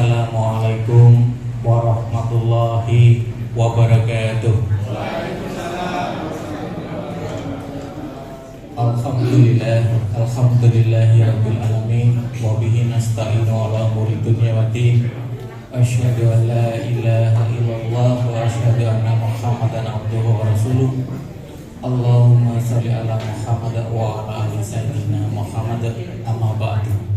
Assalamualaikum warahmatullahi wabarakatuh. Alhamdulillahirabbil alamin wa bihi nasta'inu ala umuri dunya waddin. Asyhadu an la ilaha illallah wa asyhadu anna Muhammadan abduhu wa rasuluh. Allahumma shalli ala Muhammad wa ala ali sayyidina Muhammad, amma ba'du.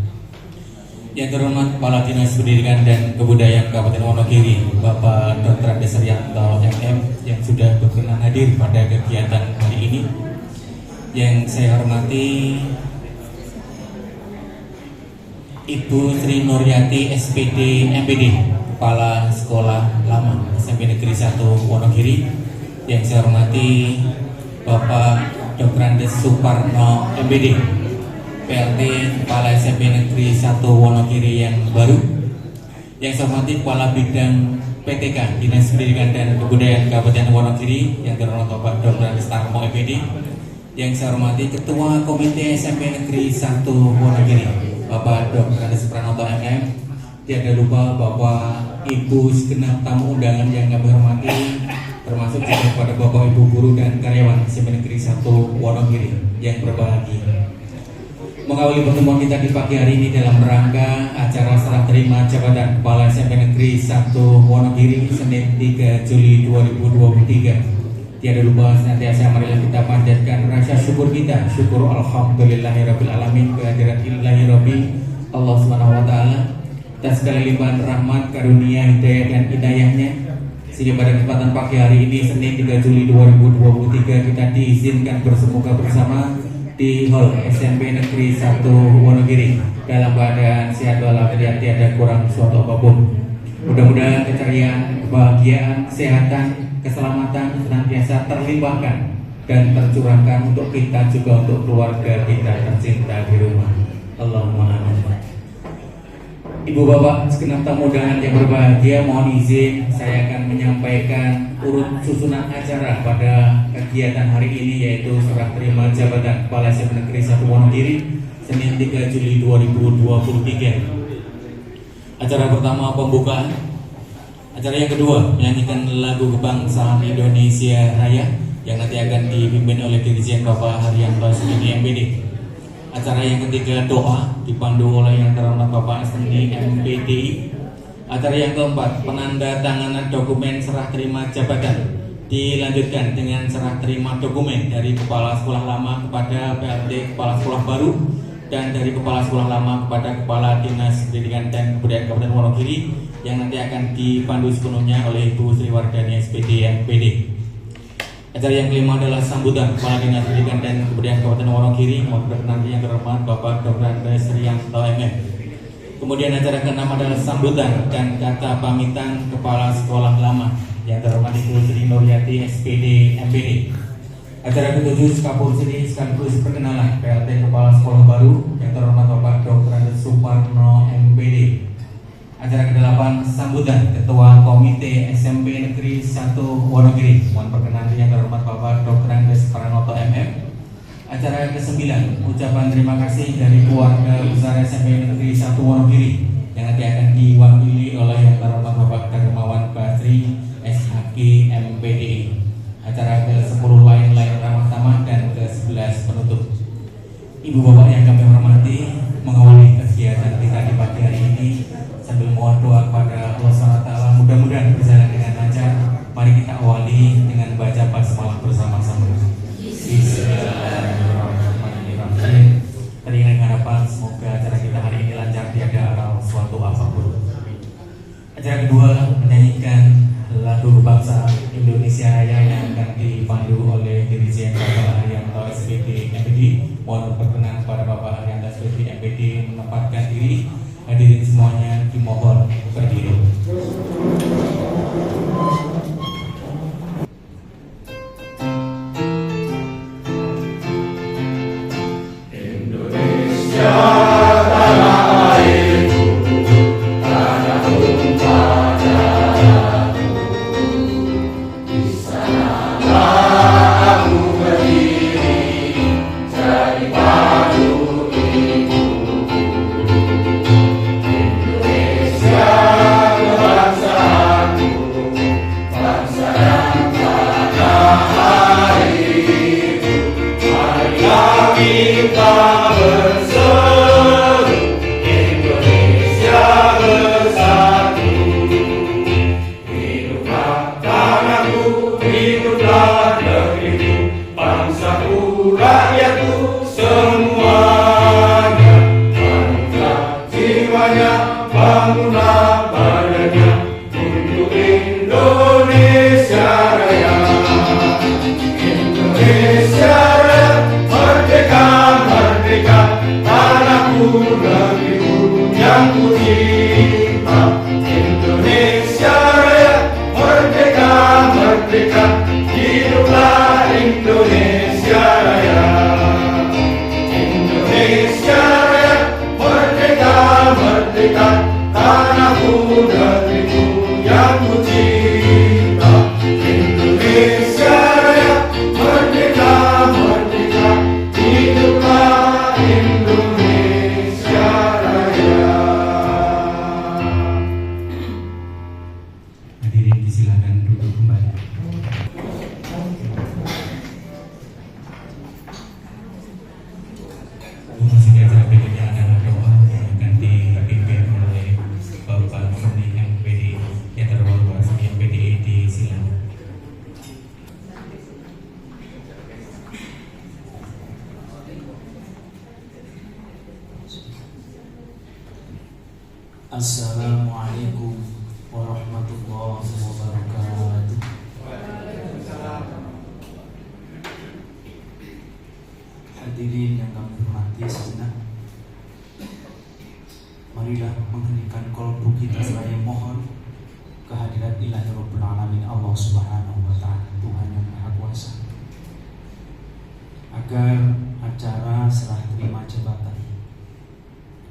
Yang terhormat Kepala Dinas Pendidikan dan Kebudayaan Kabupaten Wonogiri, Bapak Dr. Andes Rianto MM, yang sudah berkenan hadir pada kegiatan hari ini. Yang saya hormati Ibu Sri Nuryati SPD MPD, Kepala Sekolah Lama SMP Negeri 1 Wonogiri. Yang saya hormati Bapak Dr. Andes Suparno MPD, PLT Kepala SMP Negeri 1 Wonogiri yang baru. Yang saya hormati Kepala Bidang PTK Dinas Pendidikan dan Kebudayaan Kabupaten Wonogiri, yang terhormat Bapak Dr. Andes Tarmo MPD. Yang saya hormati Ketua Komite SMP Negeri 1 Wonogiri, Bapak Dr. Andes Pranoto MM. Tiada lupa Bapak Ibu segenap tamu undangan yang kami hormati, termasuk juga kepada Bapak Ibu guru dan karyawan SMP Negeri 1 Wonogiri yang berbahagia. Mengawali pertemuan kita di pagi hari ini dalam rangka acara serah terima jabatan Kepala SMP Negeri 1 Wonogiri Senin 3 Juli 2023. Tiada lupa senantiasa marilah kita panjatkan rasa syukur kita, syukur alhamdulillahirabbil alamin, kehadirat ilahi rabbi Allah Subhanahu wa taala atas segala limpahan rahmat, karunia, hidayah dan inayahnya, sehingga pada kesempatan pagi hari ini Senin 3 Juli 2023 kita diizinkan bersemoga bersama di Hall SMP Negeri 1 Wonogiri dalam keadaan sehat walafiat, tiada kurang suatu apapun. Mudah-mudahan keceriaan, kebahagiaan, kesehatan, keselamatan senantiasa terlimpahkan dan tercurahkan untuk kita juga untuk keluarga kita tercinta di rumah. Allahumma amin. Ibu bapak segenap tamu undangan yang berbahagia, mohon izin saya akan menyampaikan urut susunan acara pada kegiatan hari ini, yaitu serah terima jabatan Kepala SMP Negeri 1 Wonogiri Senin 3 Juli 2023. Acara pertama pembukaan. Acara yang kedua menyanyikan lagu kebangsaan Indonesia Raya yang nanti akan dipimpin oleh Dirjen Bapak Haryanto Seni MPD. Acara yang ketiga doa dipandu oleh yang terhormat Bapak Seni MPD. Acara yang keempat penandatanganan dokumen serah terima jabatan dilanjutkan dengan serah terima dokumen dari Kepala Sekolah Lama kepada PLT Kepala Sekolah Baru, dan dari Kepala Sekolah Lama kepada Kepala Dinas Pendidikan dan Kebudayaan Kabupaten Wonogiri yang nanti akan dipandu sepenuhnya oleh Ibu Sri Wardani SPD MPD. Acara yang kelima adalah sambutan Kepala Dinas Pendidikan dan Kebudayaan Kabupaten Wonogiri, mohon berkenan yang terhormat Bapak Dr. Andes Rianto MM. Kemudian acara keenam adalah sambutan dan kata pamitan Kepala Sekolah Lama yang terhormat Ibu Sri Nuryati SPD MPD. Acara ketujuh Kapolsri sekaligus perkenalan PLT Kepala Sekolah Baru yang terhormat Bapak Dr. Andes Suparno MPD. Acara ke-8 sambutan Ketua Komite SMP Negeri 1 Wonogiri, mohon perkenan yang terhormat Bapak Dr. Andes Pranoto MM. Acara ke-9 ucapan terima kasih dari keluarga besar SMP Negeri 1 Wonogiri yang nanti akan diwakili oleh yang terhormat Bapak Darmawan Basri SHG MPD. Acara ke-10 lain-lain ramah tamah, dan ke-11 penutup. Ibu bapak yang kami hormati, mengawali kegiatan kita di pagi hari ini sambil mohon doa kepada Allah SWT, mudah-mudahan berjalan dengan lancar. Mari kita awali dengan baca basmalah bersama-sama. Bismillahirrahmanirrahim. Tadi dengan harapan semoga acara kita hari ini lancar, tiada aral suatu apapun. Acara kedua menyanyikan lagu kebangsaan Indonesia Raya yang akan dipandu oleh Dirjen Bapak Haryanto SPD MPD. Mohon berkenan pada Bapak Haryanto SPD MPD menempatkan diri. Hadirin semuanya dimohon berdiri. Indonesia Assalamualaikum warahmatullahi wabarakatuh. Hadirin yang kami hormati sejenak, marilah mengheningkan kolbu kita seraya mohon kehadirat Ilahi Rabbul Alamin Allah Subhanahu wa Ta'ala, Tuhan yang Maha Kuasa, agar acara serah terima jabatan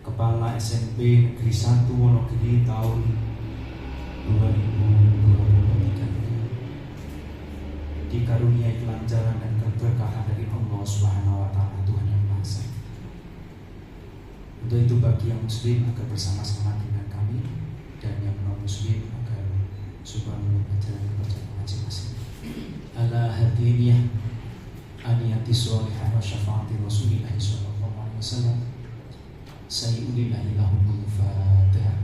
Kepala SMP Negeri 1 Wonogiri tahun 2023 dikaruniai kelancaran dan keberkahan dari Allah Subhanahu wa Ta'ala, Tuhan yang Maha Esa. Untuk itu bagi yang muslim agar bersama-sama dengan kami, dan yang non muslim agar supaya membaca kebacaan masing-masing. Ala hadiniyah aniyati sholihah wa syafaati Rasulillah sallallahu alaihi wasallam. Sayyidillah lahumul Fatihah.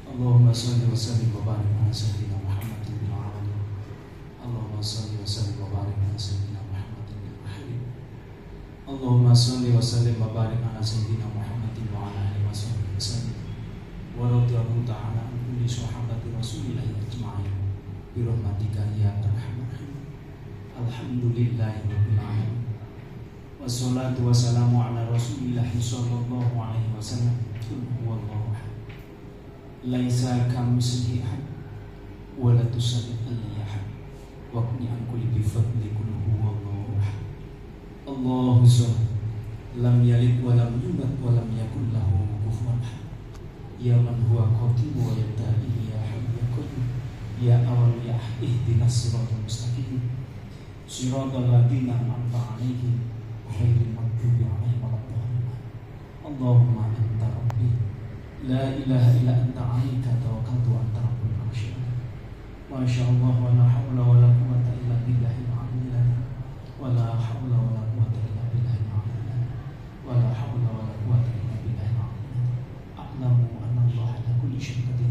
Allahumma salli wa sallim wa barik ala sayyidina Muhammadin wa ala alihi. Allahumma salli wa sallim wa barik ala sayyidina Muhammadin wa ala alihi. Allahumma salli wa sallim wa barik ala sayyidina Muhammadin wa ala alihi wasallam. Wa radhiyallahu ta'ala an kulli sahabati Rasulillah ajma'in bi rahmatika ya arhamar rahimin. Alhamdulillahi rabbil alamin. Wassalatu wassalamu ala Rasulillahi sallallahu alaihi wasallam. Qul huwallahu ahad. Laisa kamitslihi ahad wa la tusaddiq alaihi ahad. Wa qul an kulli bi fadli qul huwallahu ahad. Allahu samad. Lam yalid wa lam yulad wa lam yakul lahu kufuwan ahad. Ya man huwa qadim wa yada'i ya hayy ya qayyum. Ya awwal ya ihdinas siratal mustaqim. Siratal ladzina an'amta 'alaihim ghairil maghdubi 'alaihim waladdallin. Allahumma anta rabbi la ilaha illa anta 'alaika tawakkaltu wa anta rabbul 'arsy. Ma syaa Allah wa la haula wa la quwwata illa billahil 'aliyyil 'azim. Wa la haula wa la quwwata illa billahil 'aliyyil 'azim. Wa la haula wa la quwwata illa billahil 'aliyyil 'azim. A'lamu anna Allah 'ala kulli syai'in qadir.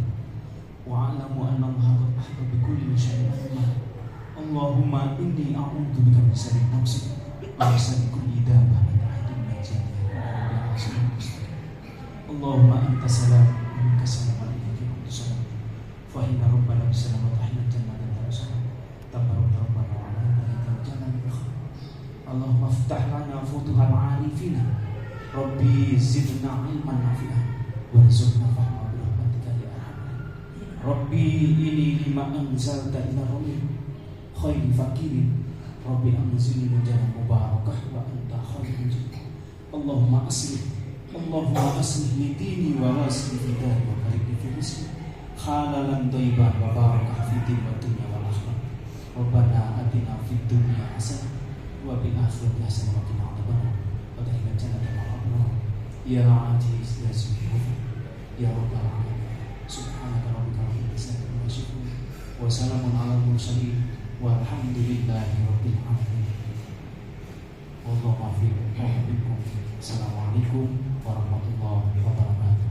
Wa a'lamu anna Allah qad ahata bi kulli syai'in 'ilma. Allahumma inni a'udzu bika min syarri nafsi wa min syarri kulli dabbatin ahadun min jinni. Allahumma anta salam wa minka salam wa ilayka salam. Fa inna rabbana bisalam wa tahina jannatan tarsalam. Tabarak rabbana wa ala alaika jannatan bikhir. Allahumma iftah lana futuhal 'arifina. Rabbi zidna ilman nafi'an warzuqna fahma bi rahmatika ya arhamar. Rabbi ini lima anzalta ila rabbi khairi fakirin. Rabbi anzilni mujaran mubarakah wa anta khairul mujibin. Allahumma aslih li dini wa wasli fi dari wa barik fi rizqi halalan thayyiban wa barakah fi din wa dunya wal akhirah. Rabbana atina fid dunya hasanah wa fil akhirati hasanah wa qina adzabannar. Wa adkhilna jannata ma'al abrar. Ya aziz ya subhanahu ya rabbal alamin. Subhanaka rabbika rabbil izzati amma yasifun wa salamun alal mursalin walhamdulillahi rabbil alamin. Wallahu a'lam bishawab. Assalamualaikum warahmatullahi wabarakatuh.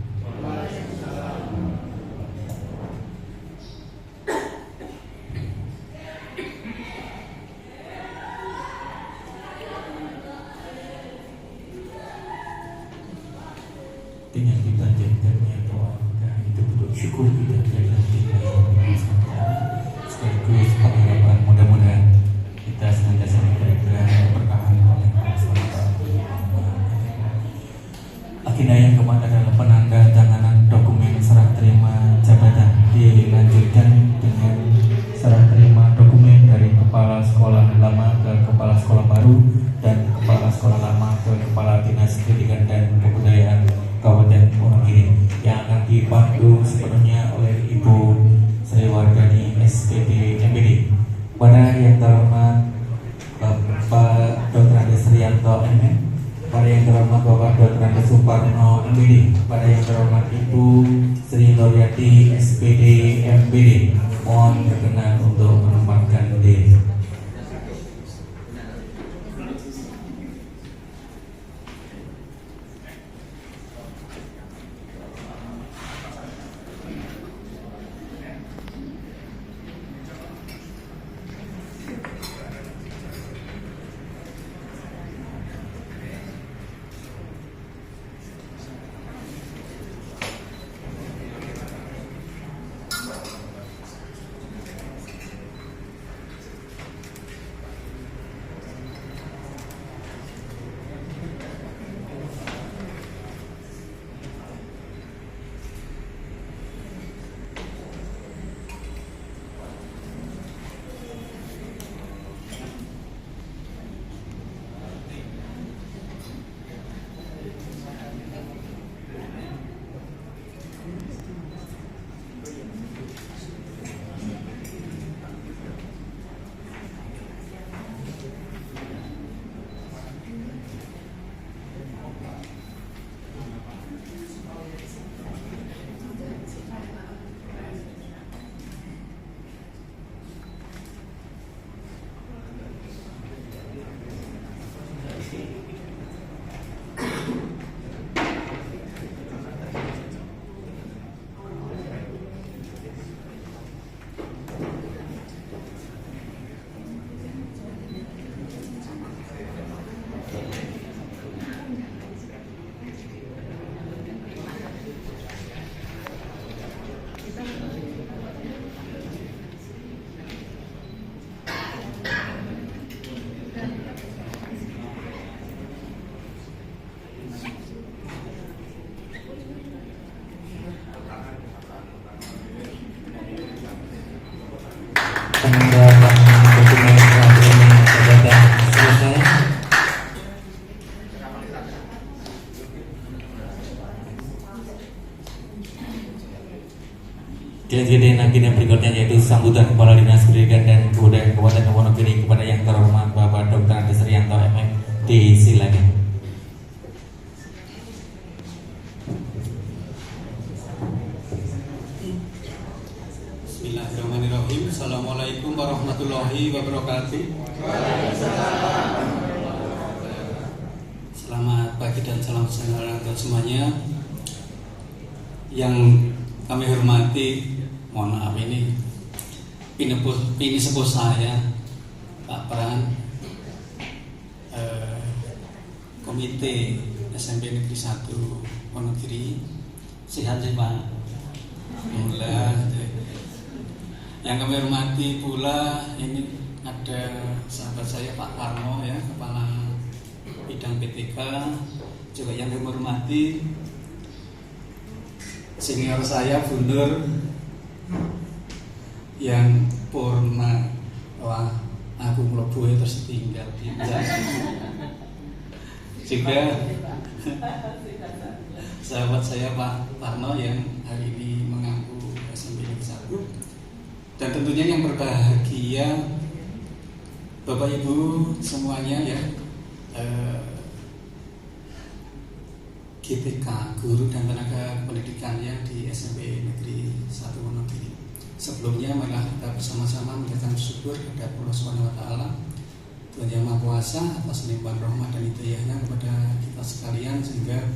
Dengan dipanjatkannya doa kita itu bentuk syukur kita dari hati sekaligus pengharapan mudah-mudahan kita senantiasa diberi keberkahan oleh Allah SWT. Agenda yang keempat adalah penanda tanganan dokumen serah terima jabatan. Dilanjutkan dengan serah terima dokumen dari kepala sekolah lama ke kepala sekolah baru dan kepala sekolah lama ke kepala dinas pendidikan dan kebudayaan Kabupaten Wonogiri yang akan dipandu sepenuhnya oleh Ibu Sri Wardani SPD MPD. Pada yang terhormat Bapak Dr. Andes Rianto MM, pada yang terhormat Bapak Dr. Andes Suparno MPD, pada yang terhormat Ibu Sri Nuryati SPD MPD, mohon berkenan untuk menempatkan diri. penanggapan dokumen peraturan sudah selesai. Kejadian agenda berikutnya yaitu sambutan Kepala Dinas Pendidikan dan Kebudayaan Kabupaten Wonogiri kepada yang terhormat Bapak Dr. Andes Rianto MMD. Silakan. Bismillahirrahmanirrahim. Assalamualaikum warahmatullahi wabarakatuh. Selamat pagi dan salam sejahtera untuk semuanya. Yang kami hormati, mohon maaf ini sepuh saya, Pak Pran, Komite SMP Negeri 1 Wonogiri. Sehat sih Pak? Alhamdulillah. Yang kami hormati pula ini ada sahabat saya Pak Parno ya, Kepala Bidang PTK. Juga yang kami hormati senior saya Bunur yang purna, wah aku mlebu terus tinggal juga sahabat saya Pak Parno yang hari ini mengaku SMP Negeri 1. Dan tentunya yang berbahagia Bapak Ibu semuanya ya, GTK, guru dan tenaga pendidikannya di SMP Negeri 1 Wonogiri. Sebelumnya marilah kita bersama-sama mengucapkan syukur kepada Allah Subhanahu wa taala, Tuhan Yang Maha Kuasa, atas limpahan rahmat dan hidayahnya kepada kita sekalian sehingga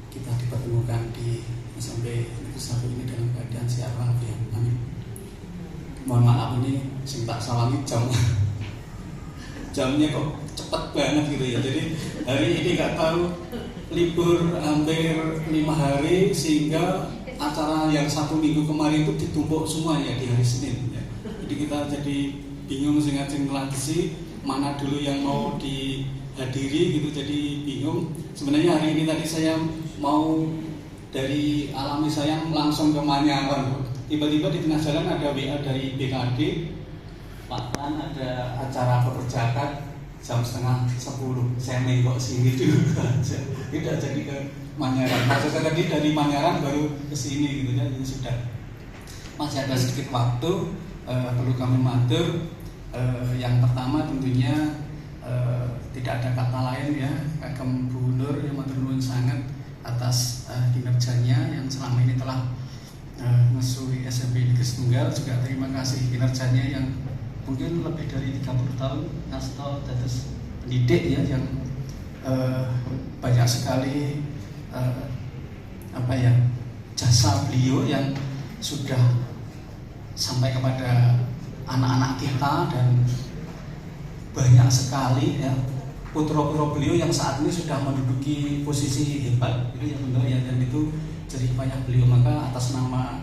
kita dipertemukan di SMP Negeri 1 ini dalam keadaan sehat walafiat. Amin. Mohon maaf ini sing tak salami jamnya kok cepet banget gitu ya. Jadi hari ini nggak tahu libur hampir 5 hari sehingga acara yang 1 minggu kemarin itu ditumpuk semua ya di hari Senin ya. Jadi kita jadi bingung sing ngajeng ngelakisi mana dulu yang mau dihadiri gitu, jadi bingung. Sebenarnya hari ini tadi saya mau dari Alami Sayang langsung ke Manyaran. Tiba-tiba di tengah jalan ada WA dari BKD, Pak Tan ada acara peperjakan jam 9:30. Saya nengok sini dulu aja, tidak jadi ke Manyaran. Maksud saya tadi dari Manyaran baru ke sini gitu ya, ini sudah masih ada sedikit waktu. Perlu kami matur. Yang pertama tentunya tidak ada kata lain ya, Kagem Bu Nur yang matur nuwun sangat atas kinerjanya yang selama ini telah ngesui SMP Negeri Setunggal. Juga terima kasih kinerjanya yang mungkin lebih dari 30 tahun ngasto dados pendidik ya, yang banyak sekali jasa beliau yang sudah sampai kepada anak-anak kita, dan banyak sekali ya putra-putra beliau yang saat ini sudah menduduki posisi hebat itu yang benar ya, dan itu jadi banyak beliau. Maka atas nama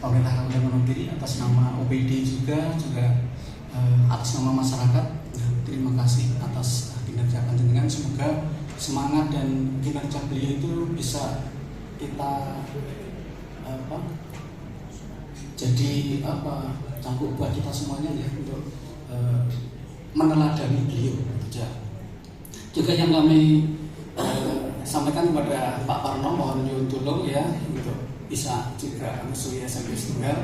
pemerintah Kabupaten Wonogiri, atas nama OPD juga atas nama masyarakat, terima kasih atas kinerja panjenengan. Semoga semangat dan kinerja beliau itu bisa kita jadi cangkuk buat kita semuanya ya, untuk meneladani beliau ya. Juga yang kami sampaikan kepada Pak Parno, mohon nyuwun tulung ya untuk bisa juga mesui SMP Setunggal.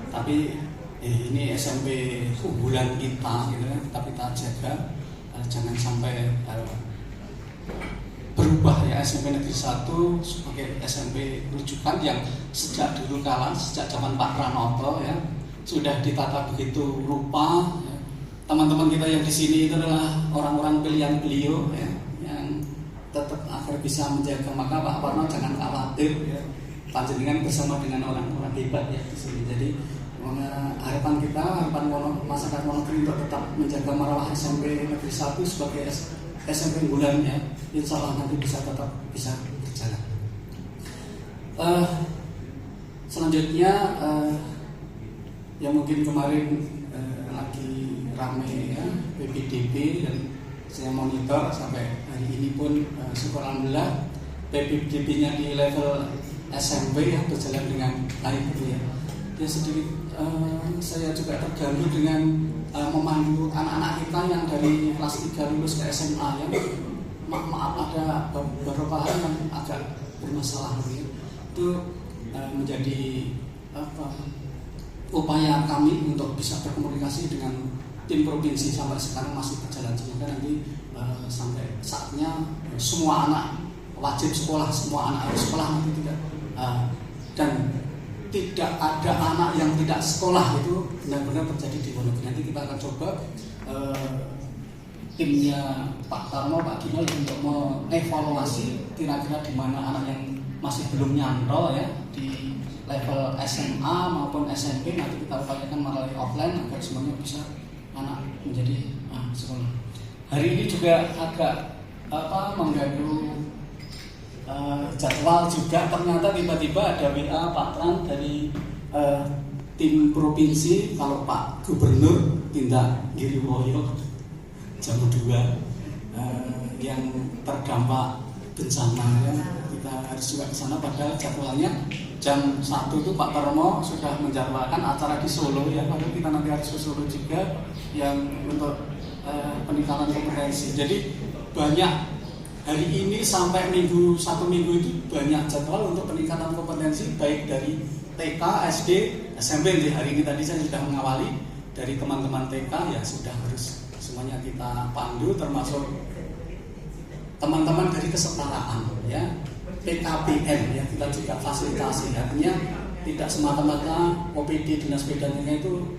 Tapi ini SMP unggulan kita gitu kan, tetap kita jaga, jangan sampai berubah ya SMP Negeri 1 sebagai SMP rujukan yang sejak dulu kala, sejak zaman Pak Pranoto ya, sudah ditata begitu rupa ya. Teman-teman kita yang di sini itu adalah orang-orang pilihan beliau ya, yang tetap agar bisa menjaga. Maka Pak Parno jangan khawatir ya, panjenengan bersama dengan orang-orang hebat ya di sini. Jadi harapan kita, harapan masyarakat Wonogiri untuk tetap menjaga marwah SMP Negeri 1 sebagai SMP unggulan ya, insya Allah nanti tetap bisa berjalan. Selanjutnya yang mungkin kemarin lagi ramai ya, PPDB, dan saya monitor sampai hari ini pun syukur alhamdulillah PPDB-nya di level SMP ya berjalan dengan baik gitu ya. ya sedikit saya juga terganggu dengan memandu anak-anak kita yang dari kelas 3 lulus ke SMA ya. Maaf ada beberapa hal yang agak bermasalah ya. Itu menjadi upaya kami untuk bisa berkomunikasi dengan tim provinsi sampai sekarang masih berjalan. Semoga nanti sampai saatnya semua anak wajib sekolah, semua anak harus sekolah nanti tidak dan tidak ada anak yang tidak sekolah itu benar-benar terjadi di Wonogiri. Nanti kita akan coba timnya Pak Tarno, Pak Gino untuk mengevaluasi kira-kira di mana anak yang masih belum nyantol ya di level SMA maupun SMP. Nanti kita upayakan melalui offline agar semuanya bisa anak menjadi sekolah. Hari ini juga agak mengganggu jadwal juga, ternyata tiba-tiba ada WA Pak Tran dari tim provinsi kalau Pak Gubernur Tindak Giriwoyo jam 2 yang terdampak bencana ya. Kita harus juga ke sana, padahal jadwalnya jam 1 itu Pak Tarmo sudah menjadwalkan acara di Solo ya, padahal kita nanti harus ke Solo juga yang untuk peningkatan kompetensi. Jadi banyak hari ini sampai satu minggu itu banyak jadwal untuk peningkatan kompetensi baik dari TK, SD, SMP. Di hari ini tadi saya sudah mengawali dari teman-teman TK ya sudah harus semuanya kita pandu, termasuk teman-teman dari kesetaraan ya, PKBM ya, kita juga fasilitasi. Artinya tidak semata-mata OPD Dinas Bidangnya itu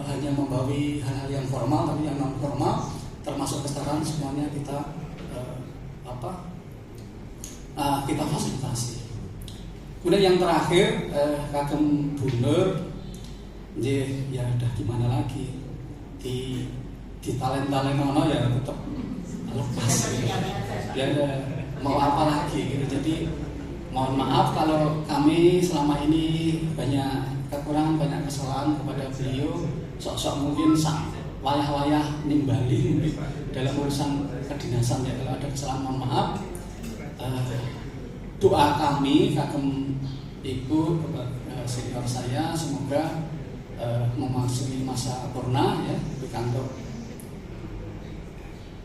hanya membawi hal-hal yang formal, tapi yang non formal termasuk kesetaraan semuanya kita kita fasilitasi. Kemudian yang terakhir Kagem Bunur, ya udah gimana lagi di talent-talent ono ya tetap lepas ya mau apa lagi gitu. Jadi mohon maaf kalau kami selama ini banyak kekurangan, banyak kesalahan kepada beliau. Sok-sok mungkin wayah-wayah nimbali dalam urusan kedinasan ya, kalau ada kesalahan mohon maaf. Doa kami kagem Ibu senior saya semoga memasuki masa purna ya pikantuk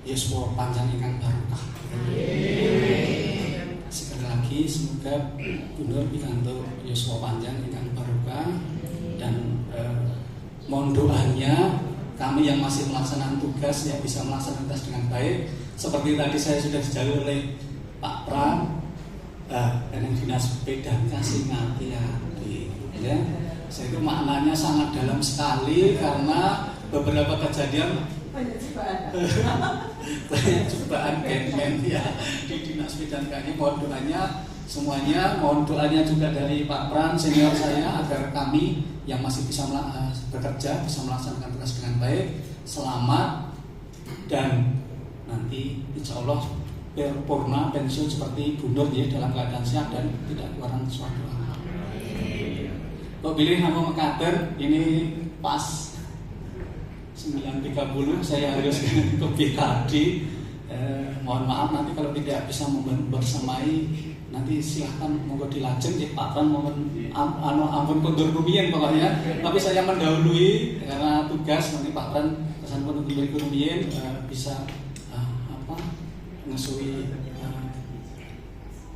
yuswa panjang ingkang barokah. Sekali lagi semoga Bunur pikantuk yuswa panjang ingkang barokah, dan mohon doanya kami yang masih melaksanakan tugas ya bisa melaksanakan tugas dengan baik. Seperti tadi saya sudah dijalur oleh Pak Pran, dan yang dinas sepeda kasih hati-hati ya. Saya itu maknanya sangat dalam sekali karena beberapa kejadian banyak cobaan gangmen ya di dinas sepeda kami. Mohon doanya semuanya, mohon doanya juga dari Pak Pran senior saya agar kami yang masih bisa bekerja bisa melaksanakan tugas dengan baik, selamat, dan nanti insya Allah purna pensiun seperti Bunur ya dalam keadaan sehat dan tidak keluaran suatu hal. Kok pilih nama mekater ini pas 9.30 saya harus ke BKD. Mohon maaf nanti kalau tidak bisa bersemai, nanti silahkan monggo dilajeng ya Pak Pran, mohon ampun kundur rumiyin pokoknya. Tapi saya mendahului karena tugas nanti Pak Pran kesan kundur rumiyin bisa ngesui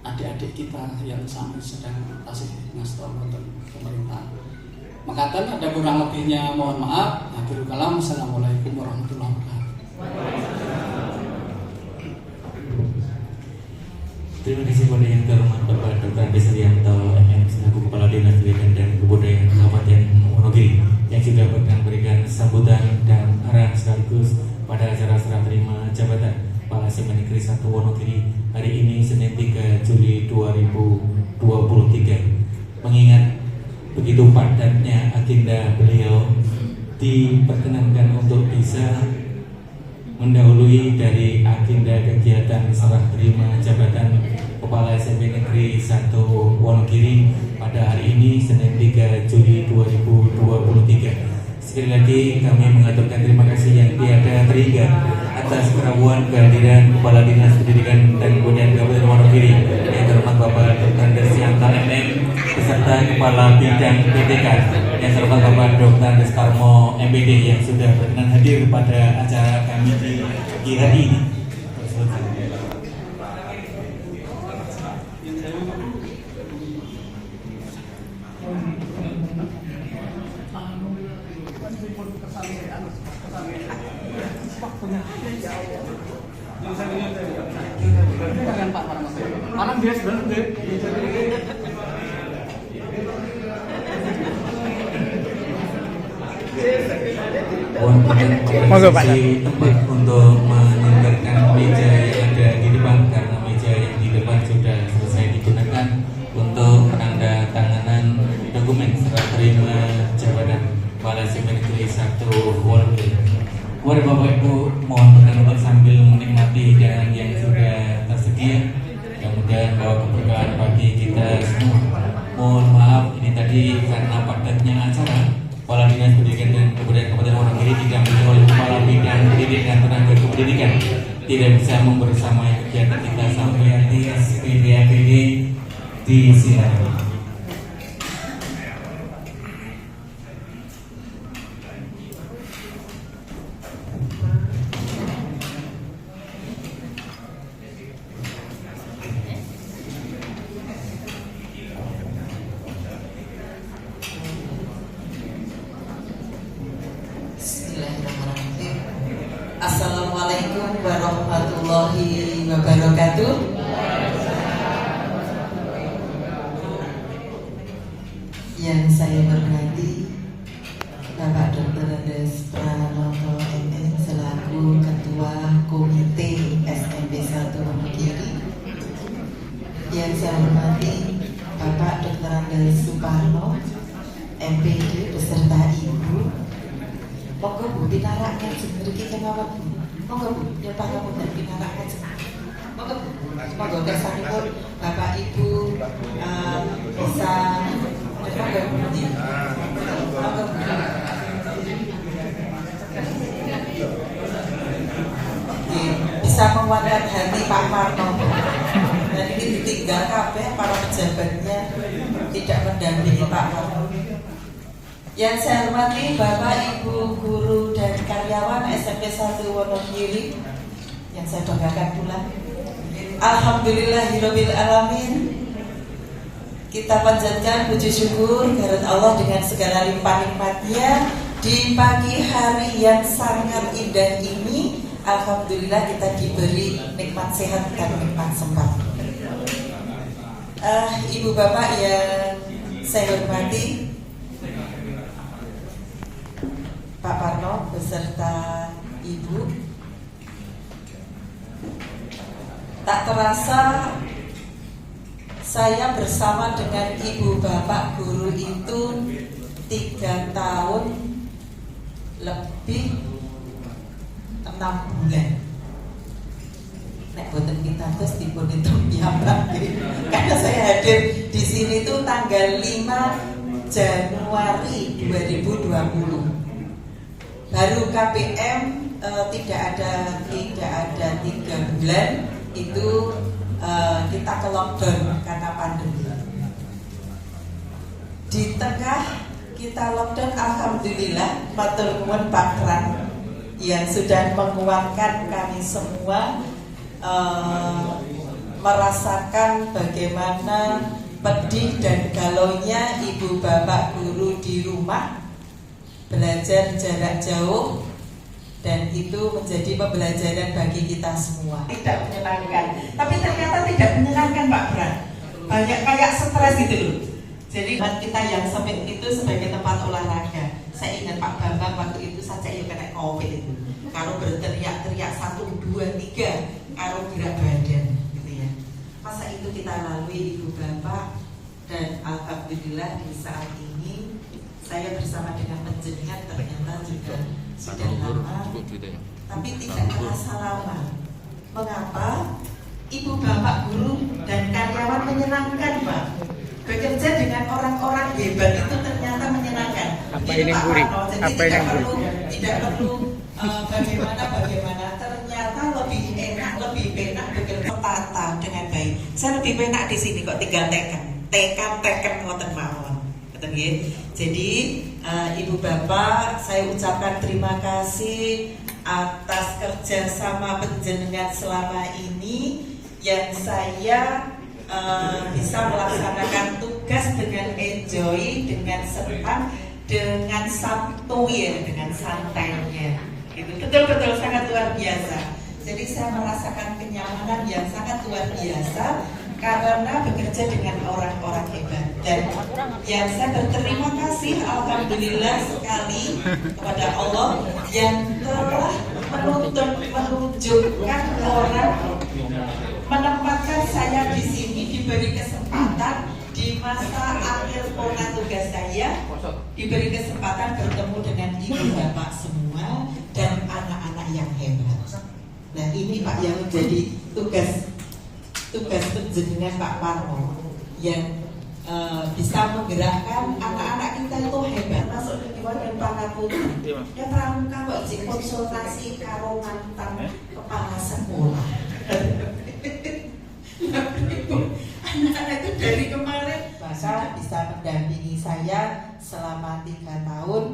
adik-adik kita yang sama sedang kasih ngastor untuk pemerintahan. Makatan ada kurang lebihnya mohon maaf. Akhirul kalam. Assalamualaikum warahmatullahi wabarakatuh. Terima kasih kepada yang terhormat Bapak Dr. Andes Rianto MM selaku Kepala Dinas Pendidikan dan Kebudayaan Kabupaten Wonogiri yang sudah memberikan sambutan dan arahan sekaligus pada acara serah terima jabatan Kepala SMA Negeri 1 Wonogiri hari ini Senin 3 Juli 2023. Mengingat begitu padatnya agenda beliau, diperkenankan untuk bisa mendahului dari agenda kegiatan serah terima jabatan Kepala SMP Negeri 1 Wonogiri pada hari ini Senin 3 Juli 2023. Sekali lagi kami mengaturkan terima kasih yang tiada terhingga atas kerabuan kehadiran Kepala Dinas Pendidikan dan Kebudayaan Kabupaten Wonogiri yang terhormat Bapak Dr. Andes Rianto MM beserta Kepala Bidang PTK yang terhormat Bapak Dr. Andes Karmo MPD yang sudah berkenan hadir pada acara kami di pagi hari ini. Monggo, Pak. Tempat untuk meninggalkan meja yang ada di depan karena meja yang di depan sudah selesai digunakan untuk penanda tanganan dokumen serah terima jabatan Kepala SMA Negeri 1 Wonogiri. Mari Bapak Ibu mohon berkenan untuk sambil menikmati hidangan yang sudah tersedia. Mudah-mudahan bahwa keberkahan bagi kita semua. Mohon maaf ini tadi karena padatnya acara, Kepala Dinas Pendidikan dan Kebudayaan Kabupaten Wonogiri didampingi oleh Kepala Bidang Pendidikan dan Tenaga Kependidikan tidak bisa membersamai kegiatan kita sampai nanti SPD APD disilakan. Assalamualaikum warahmatullahi wabarakatuh. Yang saya hormati Bapak Dr. Andes Pranoto MM selaku Ketua Komite SMP 1 Wonogiri. Yang saya hormati Bapak Dr. Andes Suparno MPD beserta Ibu. Monggo Bu pinarakan mriki kemawon Bu. Monggo Bu nyepah ngapunten pinarakan. Monggo Bu. Monggo kersanipun Bapak Ibu bisa monggo Bu. Monggo Bu. Bisa menguatkan hati Pak Marno. Dan ini ditinggal kabeh para pejabatnya tidak mendampingi Pak Marno. Yang saya hormati Bapak, Ibu, guru dan karyawan SMP 1 Wonogiri yang saya banggakan pula. Alhamdulillahirabbil alamin. Kita panjatkan puji syukur kehadirat Allah dengan segala limpah nikmatnya di pagi hari yang sangat indah ini. Alhamdulillah kita diberi nikmat sehat dan nikmat sempat. Ibu Bapak yang saya hormati, Pak Parno beserta Ibu, tak terasa saya bersama dengan Ibu Bapak guru itu 3 tahun lebih 6 bulan. Nek boten kita terus dipun itu piyambak. Karena saya hadir di sini itu tanggal 5 Januari 2020. Baru KPM tidak ada 3 bulan itu kita ke lockdown karena pandemi. Di tengah kita lockdown, alhamdulillah matur nuwun Pak Kran yang sudah menguatkan kami semua merasakan bagaimana pedih dan galaunya ibu bapak guru di rumah belajar jarak jauh, dan itu menjadi pembelajaran bagi kita semua. Tidak menyenangkan, tapi ternyata tidak menyenangkan Pak Bran. Banyak kayak stres gitu loh. Jadi kita yang sempit itu sebagai tempat olahraga. Saya ingat Pak Bambang waktu itu saja yang kena COVID itu. Kalau berteriak-teriak 1, 2, 3, kalau gerak badan gitu ya. Masa itu kita lalui ibu bapak, dan alhamdulillah di saat ini saya bersama dengan penjenengan ternyata juga sudah lama, tapi tidak terasa lama. Mengapa? Ibu bapak guru dan karyawan menyenangkan Pak. Bekerja dengan orang-orang hebat itu ternyata menyenangkan. Apa ini Buri? Apa ini Buri? Tidak perlu bagaimana. Ternyata lebih enak bekerja tertata dengan baik. Saya lebih enak di sini kok tinggal tekan. teken ngoten mawon. Ngoten nggih. Jadi Ibu Bapak, saya ucapkan terima kasih atas kerjasama panjenengan selama ini yang saya bisa melaksanakan tugas dengan enjoy, dengan senang, dengan santuy, dengan santainya. Itu betul-betul sangat luar biasa. Jadi saya merasakan kenyamanan yang sangat luar biasa karena bekerja dengan orang-orang hebat. Dan yang saya berterima kasih alhamdulillah sekali kepada Allah yang telah menunjukkan orang, menempatkan saya di sini, diberi kesempatan di masa akhir pola tugas saya, diberi kesempatan bertemu dengan ibu bapak semua dan anak-anak yang hebat. Nah ini Pak yang menjadi tugas penjenengan Pak Parno yang bisa menggerakkan anak-anak kita itu hebat. Masuk di Dewan Pangapunten ya pramuka kok jik konsultasi karo mantan kepala sekolah. Anak-anak itu dari kemarin masa bisa mendampingi saya selama 3 tahun.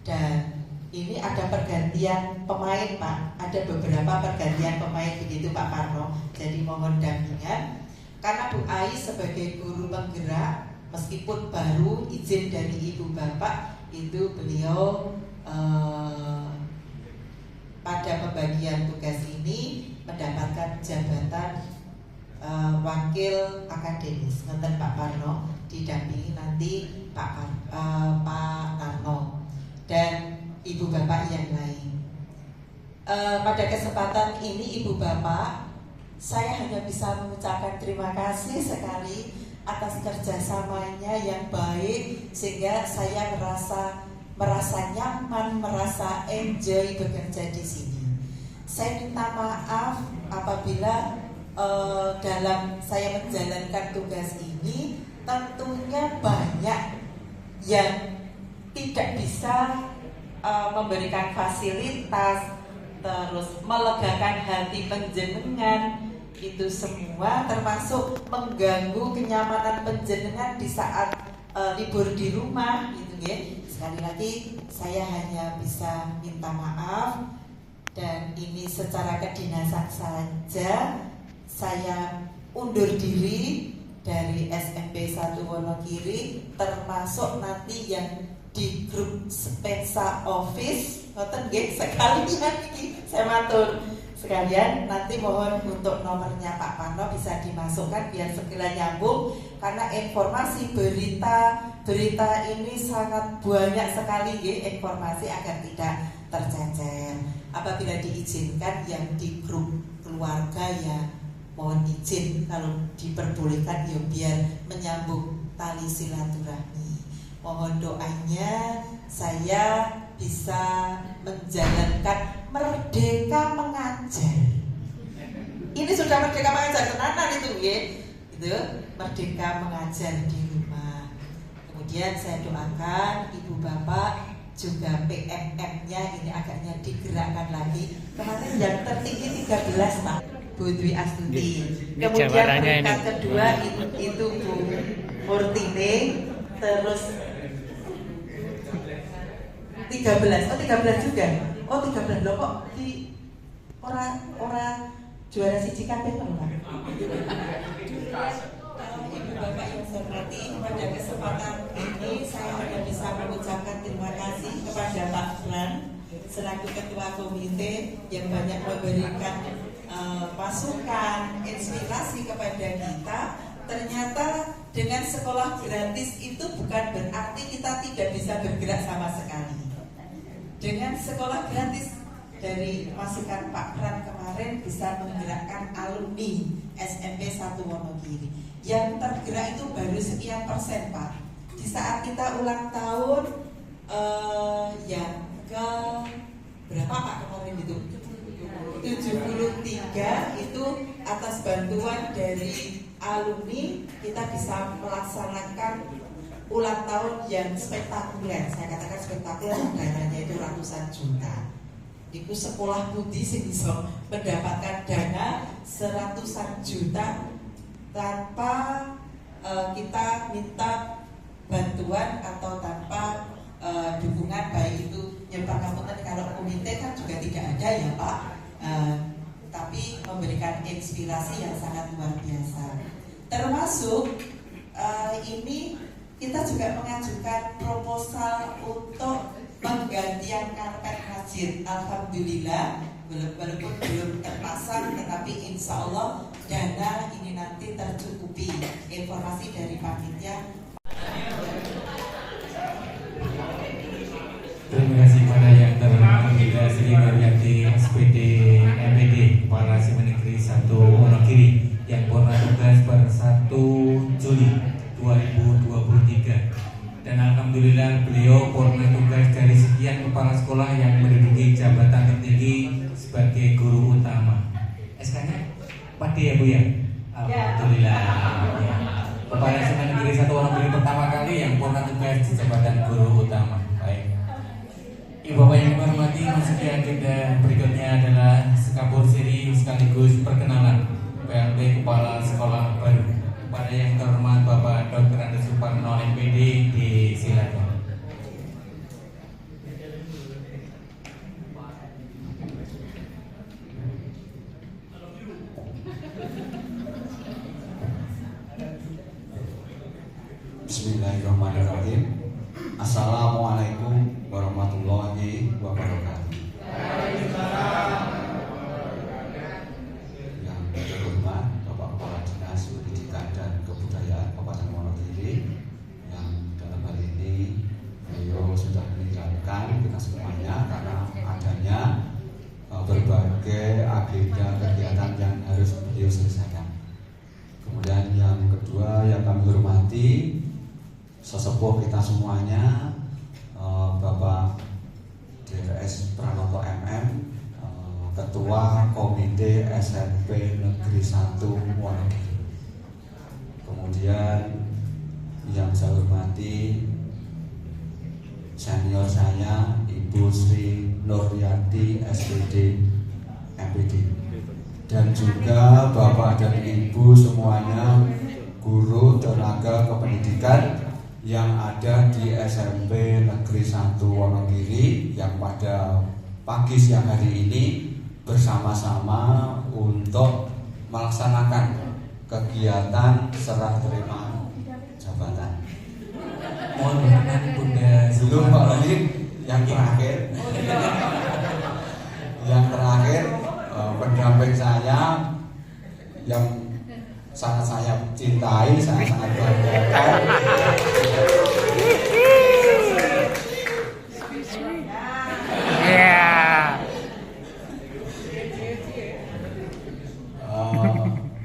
Dan ini ada pergantian pemain Pak, ada beberapa pergantian pemain begitu Pak Parno. Jadi mohon dampingan. Karena Bu Ai sebagai guru penggerak, meskipun baru izin dari Ibu Bapak, itu beliau pada pembagian tugas ini mendapatkan jabatan wakil akademis, ngeten Pak Parno, didampingi nanti Pak Narno dan Ibu Bapak yang lain. Pada kesempatan ini Ibu Bapak, saya hanya bisa mengucapkan terima kasih sekali atas kerjasamanya yang baik sehingga saya merasa nyaman, merasa enjoy bekerja di sini. Saya minta maaf apabila dalam saya menjalankan tugas ini tentunya banyak yang tidak bisa memberikan fasilitas, terus melegakan hati panjenengan. Itu semua termasuk mengganggu kenyamanan panjenengan di saat libur di rumah gitu ya. Sekali lagi saya hanya bisa minta maaf dan ini secara kedinasan saja saya undur diri dari SMP 1 Wonogiri, termasuk nanti yang di grup Spensa Office. Ngoten nggih sekalian iki saya matur. Sekalian nanti mohon untuk nomornya Pak Parno bisa dimasukkan biar segera nyambung karena informasi berita ini sangat banyak sekali ya, informasi agar tidak tercecer. Apabila diizinkan yang di grup keluarga ya mohon izin, kalau diperbolehkan ya biar menyambung tali silaturahmi. Mohon doanya saya bisa menjalankan Merdeka Mengajar. Ini sudah Merdeka Mengajar tenanan itu ya. Itu Merdeka Mengajar di rumah. Kemudian saya doakan Ibu Bapak juga PMM-nya ini agaknya digerakkan lagi. Kemarin yang tertinggi 13 Pak, Bu Dwi Astuti. Kemudian peringkat kedua itu Bu Murtine, terus 13. Oh 13 juga. Oh 13 loh kok di orang juara siji kabeh to Pak. Ibu Bapak yang saya hormati, pada kesempatan ini saya hanya bisa mengucapkan terima kasih kepada Pak Fran selaku Ketua Komite yang banyak memberikan masukan, inspirasi kepada kita. Ternyata dengan sekolah gratis itu bukan berarti kita tidak bisa bergerak sama sekali. Dengan sekolah gratis dari masukan Pak Pran kemarin bisa menggerakkan alumni SMP 1 Wonogiri. Yang tergerak itu baru sekian persen Pak. Di saat kita ulang tahun yang ke berapa Pak kemarin itu? 73 itu atas bantuan dari alumni kita bisa melaksanakan ulang tahun yang spektakuler. Saya katakan spektakuler, dananya itu ratusan juta. Itu sekolah budi sih bisa mendapatkan dana seratusan juta tanpa kita minta bantuan atau tanpa dukungan, baik itu nyebab ngapunten kalau komite kan juga tidak ada ya Pak, tapi memberikan inspirasi yang sangat luar biasa. Termasuk ini kita juga mengajukan proposal untuk penggantian karpet masjid. Alhamdulillah, walaupun belum terpasang, tetapi insya Allah dana ini nanti tercukupi. Informasi dari panitia. Terima kasih kepada yang terhormat Sri Nuryati SPD MPD Kepala SMA Negeri 1 Wonogiri yang purna tugas per 1 Juli 2023, dan alhamdulillah beliau purna tugas dari sekian kepala sekolah yang menduduki jabatan tertinggi sebagai guru utama. SK-nya Pak D ya Bu ya? Alhamdulillah ya. Kepala SMA Negeri 1 Wonogiri pertama kali yang purna tugas di jabatan guru utama. Baik. Ibu Bapak yang dihormati, masuki agenda berikutnya adalah sekabur siri sekaligus perkenalan PLT Kepala Sekolah Baru. Pada yang terhormat Bapak Dr. Andes Suparno MPD, disilakan. Bismillahirrahmanirrahim. Assalamualaikum warahmatullahi wabarakatuh. Yang terhormat Bapak Kepala Dinas Pendidikan dan Kebudayaan Kabupaten Wonogiri, yang dalam hal ini beliau sudah meninggalkan kita semuanya karena adanya berbagai agenda kegiatan yang harus beliau selesaikan. Kemudian yang kedua yang kami hormati sesepuh kita semuanya, Bapak DRS Pranoto MM, Ketua Komite SMP Negeri 1 Wonogiri. Kemudian yang saya hormati senior saya Ibu Sri Nuryati SPD MPD, dan juga Bapak dan Ibu semuanya guru tenaga kependidikan yang ada di SMP Negeri 1 Wonogiri yang pada pagi siang hari ini bersama-sama untuk melaksanakan kegiatan serah terima jabatan. Mohon berkenan Bunda Belum Pak Lali, yang terakhir yang terakhir pendamping saya yang sangat saya cintai, sangat banggakan,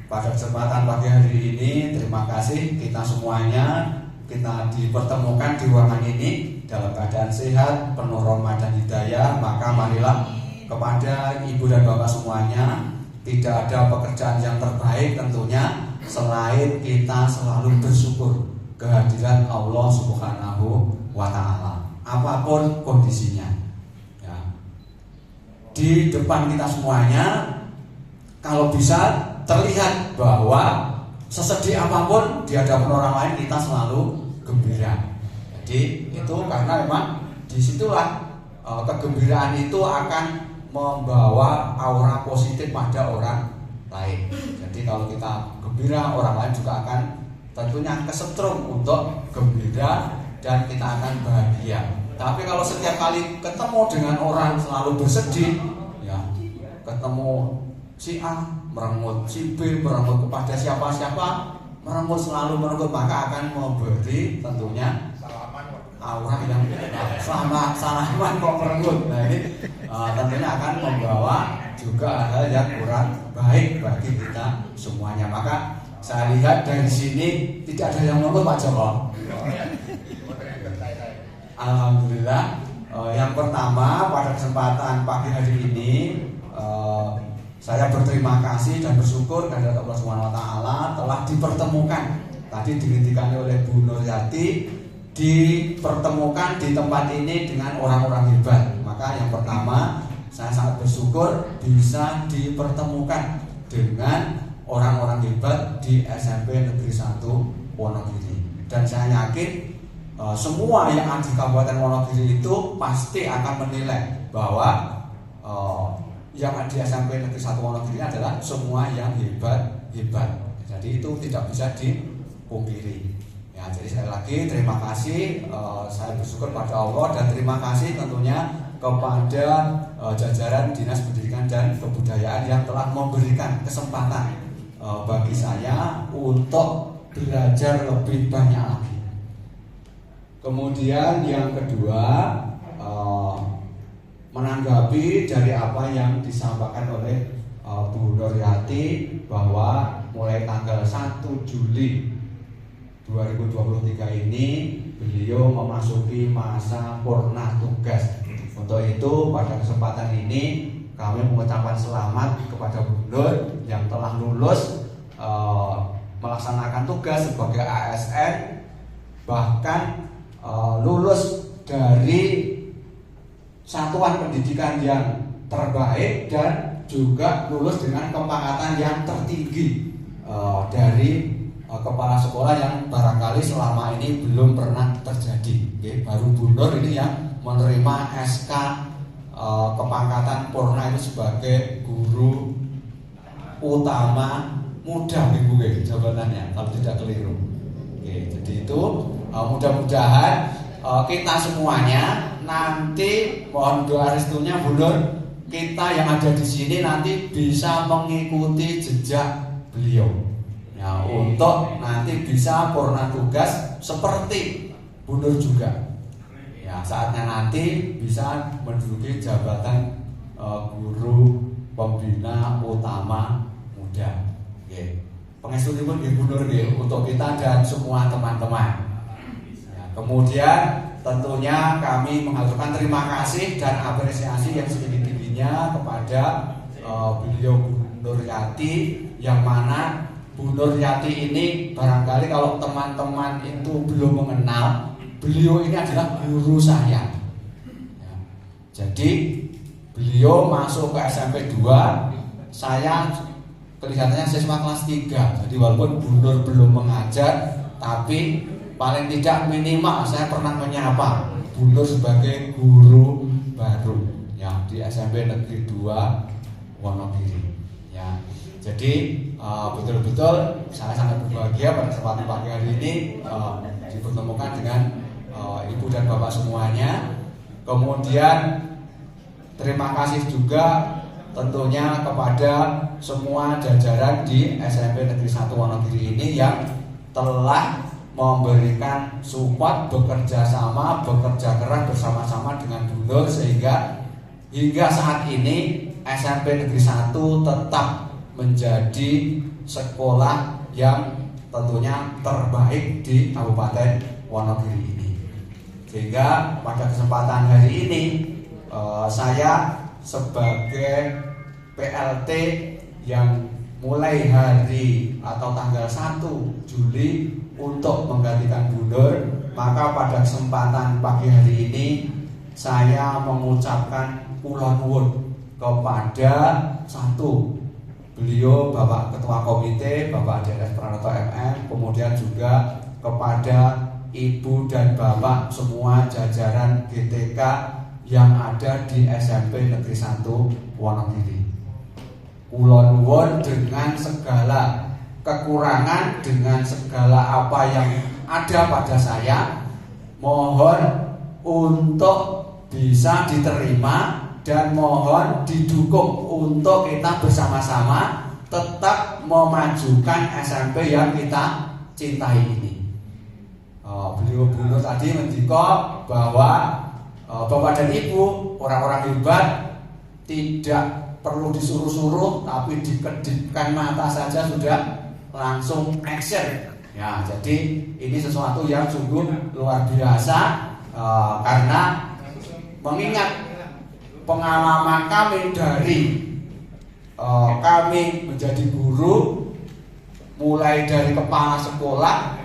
pada kesempatan pagi hari ini. Terima kasih kita semuanya, kita dipertemukan di ruangan ini dalam keadaan sehat, penuh rahmat dan hidayah. Maka marilah kepada ibu dan bapak semuanya, tidak ada pekerjaan yang terbaik tentunya selain kita selalu bersyukur kehadiran Allah Subhanahu wa Ta'ala, apapun kondisinya ya. Di depan kita semuanya, kalau bisa terlihat bahwa sesedih apapun di hadapan orang lain, kita selalu gembira. Jadi itu karena memang disitulah kegembiraan itu akan membawa aura positif pada orang lain. Jadi kalau kita gembira, orang lain juga akan tentunya kesetrum untuk gembira dan kita akan bahagia. Tapi kalau setiap kali ketemu dengan orang selalu bersedih, ya, ketemu si A merengut, si B merengut, kepada siapa-siapa merengut, selalu merengut, maka akan memberi tentunya aura yang salaman kok merengut. Nah ini tentunya akan membawa juga hal yang kurang baik bagi kita semuanya. Maka saya lihat dari sini tidak ada yang merengut Pak Joko. Alhamdulillah. Yang pertama, pada kesempatan pagi hari ini saya berterima kasih dan bersyukur kepada Allah Subhanahu wa Ta'ala telah dipertemukan. Tadi dihentikan oleh Bu Nuryati, dipertemukan di tempat ini dengan orang-orang hebat. Maka yang pertama, saya sangat bersyukur bisa dipertemukan dengan orang-orang hebat di SMP Negeri 1 Wonogiri. Dan saya yakin semua yang ada di Kabupaten Wonogiri itu pasti akan menilai bahwa yang ada di SMP Negeri 1 Wonogiri adalah semua yang hebat. Jadi itu tidak bisa dipungkiri. Ya, jadi sekali lagi terima kasih, saya bersyukur pada Allah dan terima kasih tentunya kepada jajaran Dinas Pendidikan dan Kebudayaan yang telah memberikan kesempatan bagi saya untuk belajar lebih banyak lagi. Kemudian yang kedua, menanggapi dari apa yang disampaikan oleh Bu Nuryati bahwa mulai tanggal 1 Juli 2023 ini beliau memasuki masa purna tugas. Untuk itu pada kesempatan ini kami mengucapkan selamat kepada Bu Nur yang telah lulus melaksanakan tugas sebagai ASN, bahkan lulus dari satuan pendidikan yang terbaik dan juga lulus dengan kepangkatan yang tertinggi dari kepala sekolah yang barangkali selama ini belum pernah terjadi. Baru Bu Nur ini yang menerima SK kepangkatan purna itu sebagai guru utama muda jabatannya kalau tidak keliru. Jadi itu mudah-mudahan kita semuanya nanti mohon doa restunya Bu Nur, kita yang ada di sini nanti bisa mengikuti jejak beliau. Ya, untuk nanti bisa purna tugas seperti Bu Nur juga. Ya, saatnya nanti bisa menduduki jabatan guru pembina utama muda. Pengestutipun Bu Nur untuk kita dan semua teman-teman. Ya, kemudian tentunya kami mengaturkan terima kasih dan apresiasi yang setinggi-tingginya kepada beliau Bu Nuryati, yang mana Bu Nuryati ini barangkali kalau teman-teman itu belum mengenal, beliau ini adalah guru saya. Ya, jadi beliau masuk ke SMP 2, saya kelihatannya siswa kelas 3. Jadi walaupun Bu Nur belum mengajar, tapi paling tidak minimal saya pernah menyapa Bu Nur sebagai guru baru yang di SMP Negeri 2 Wonogiri. Ya, jadi betul-betul saya sangat berbahagia pada kesempatan pagi hari ini dipertemukan dengan ibu dan bapak semuanya. Kemudian terima kasih juga tentunya kepada semua jajaran di SMP Negeri 1 Wonogiri ini yang telah memberikan support, bekerja sama, bekerja keras bersama-sama dengan Bu Nur, sehingga hingga saat ini SMP Negeri 1 tetap menjadi sekolah yang tentunya terbaik di Kabupaten Wonogiri ini. Sehingga pada kesempatan hari ini saya sebagai PLT yang mulai hari atau tanggal 1 Juli untuk menggantikan Bu Nur, maka pada kesempatan pagi hari ini saya mengucapkan kula nuwun kepada satu, beliau Bapak Ketua Komite, Bapak DNS Pranoto MM, kemudian juga kepada Ibu dan Bapak semua jajaran GTK yang ada di SMP Negeri 1 Wonogiri. Kula nuwun dengan segala kekurangan, dengan segala apa yang ada pada saya, mohon untuk bisa diterima dan mohon didukung untuk kita bersama-sama tetap memajukan SMP yang kita cintai ini. Beliau Bu Nur tadi mendikok bahwa Bapak dan Ibu, orang-orang hebat tidak perlu disuruh-suruh, tapi dikedipkan mata saja sudah langsung action. Ya, jadi ini sesuatu yang sungguh luar biasa karena mengingat pengalaman kami dari kami menjadi guru, mulai dari kepala sekolah,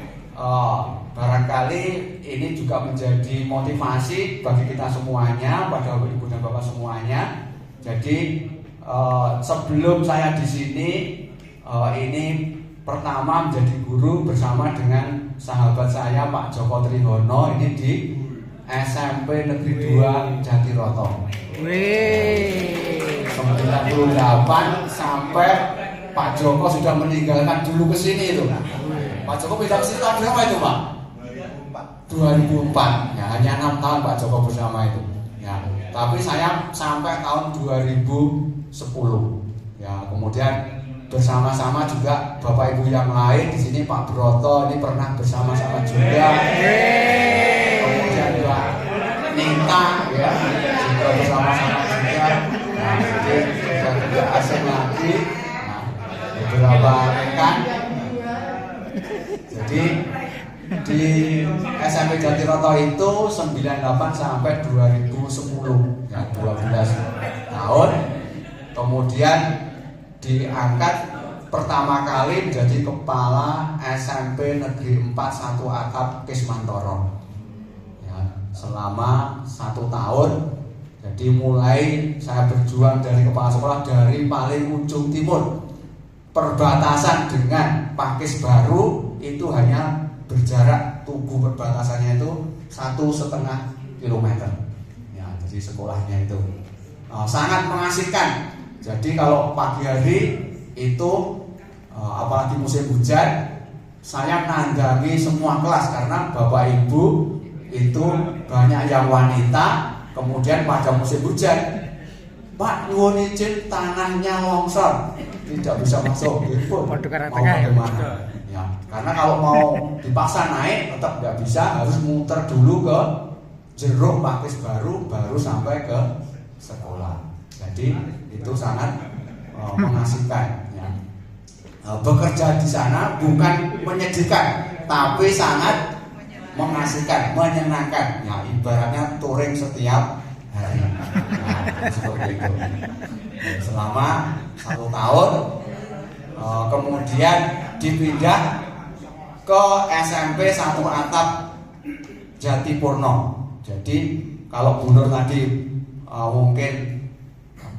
barangkali ini juga menjadi motivasi bagi kita semuanya, pada ibu dan bapak semuanya. Jadi sebelum saya di sini ini pertama menjadi guru bersama dengan sahabat saya Pak Joko Trihono ini di SMP Negeri 2 Jatiroto. Wih. 98 sampai Pak Joko sudah meninggalkan dulu ke sini itu. Pak Joko pindah ke sini tahun berapa itu, Pak? 2004. Ya, hanya 6 tahun Pak Joko bersama itu. Ya, tapi saya sampai tahun 2010. Ya, kemudian bersama-sama juga Bapak Ibu yang lain di sini, Pak Broto ini pernah bersama-sama juga. Kemudian juga Nita ya juga bersama-sama juga. Nah, jadi sudah tidak asing lagi. Nah, beberapa rekan. Jadi di SMP Jatiroto itu 98 sampai 2010 ya 12 tahun. Kemudian diangkat pertama kali menjadi kepala SMP Negeri 4 1 Atap Kismantoro ya, selama 1 tahun. Jadi mulai saya berjuang dari kepala sekolah dari paling ujung timur, perbatasan dengan Pakis Baru itu hanya berjarak tugu perbatasannya itu 1,5 kilometer ya, jadi sekolahnya itu sangat mengasihkan. Jadi kalau pagi hari itu apalagi musim hujan, saya nandangi semua kelas karena Bapak Ibu itu banyak yang wanita. Kemudian pada musim hujan, Pak nyuwun izin tanahnya longsor, tidak bisa masuk. Gitu. Mau bagaimana? Ya, karena kalau mau dipaksa naik tetap nggak bisa, harus muter dulu ke Jeruk Pakis Baru baru sampai ke sekolah. Jadi itu sangat mengasihkan ya. Bekerja di sana bukan menyedihkan tapi sangat mengasihkan, menyenangkan ya, ibaratnya touring setiap hari nah, seperti itu selama 1 tahun. Kemudian dipindah ke SMP 1 Atap Jatipurno. Jadi kalau Bu Nur tadi mungkin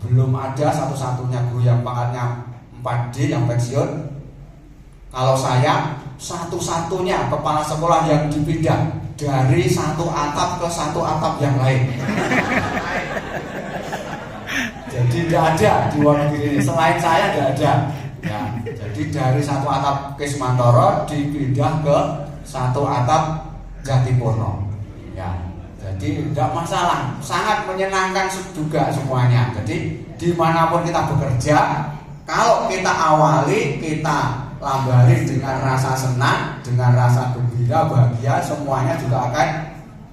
belum ada satu-satunya guru yang pangkatnya 4D yang pensiun. Kalau saya satu-satunya kepala sekolah yang dipindah dari 1 atap ke 1 atap yang lain. Jadi tidak ada di Wonogiri ini, selain saya tidak ada. Ya, jadi dari 1 atap Kismantoro dipindah ke 1 atap Jatipurno. Ya. Jadi tidak masalah, sangat menyenangkan juga semuanya. Jadi dimanapun kita bekerja, kalau kita awali, kita lambari dengan rasa senang, dengan rasa gembira, bahagia, semuanya juga akan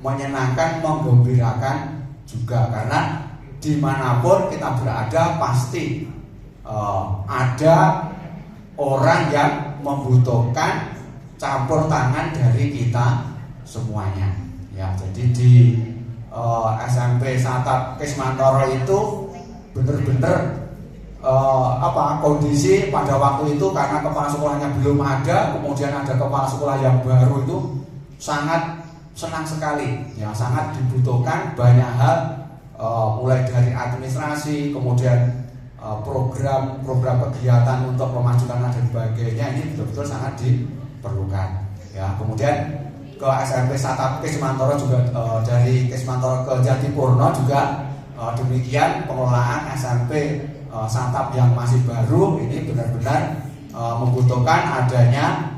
menyenangkan, menggembirakan juga. Karena dimanapun kita berada pasti ada orang yang membutuhkan campur tangan dari kita semuanya. Ya, jadi di SMP Satap Kismantoro itu benar-benar kondisi pada waktu itu karena kepala sekolahnya belum ada, kemudian ada kepala sekolah yang baru itu sangat senang sekali, ya sangat dibutuhkan banyak hal, mulai dari administrasi, kemudian program kegiatan untuk memajukan dan sebagainya ini betul-betul sangat diperlukan. Ya, kemudian ke SMP Satap Kismantoro juga dari Kismantoro ke Jatipurno juga demikian pengelolaan SMP Satap yang masih baru ini benar-benar membutuhkan adanya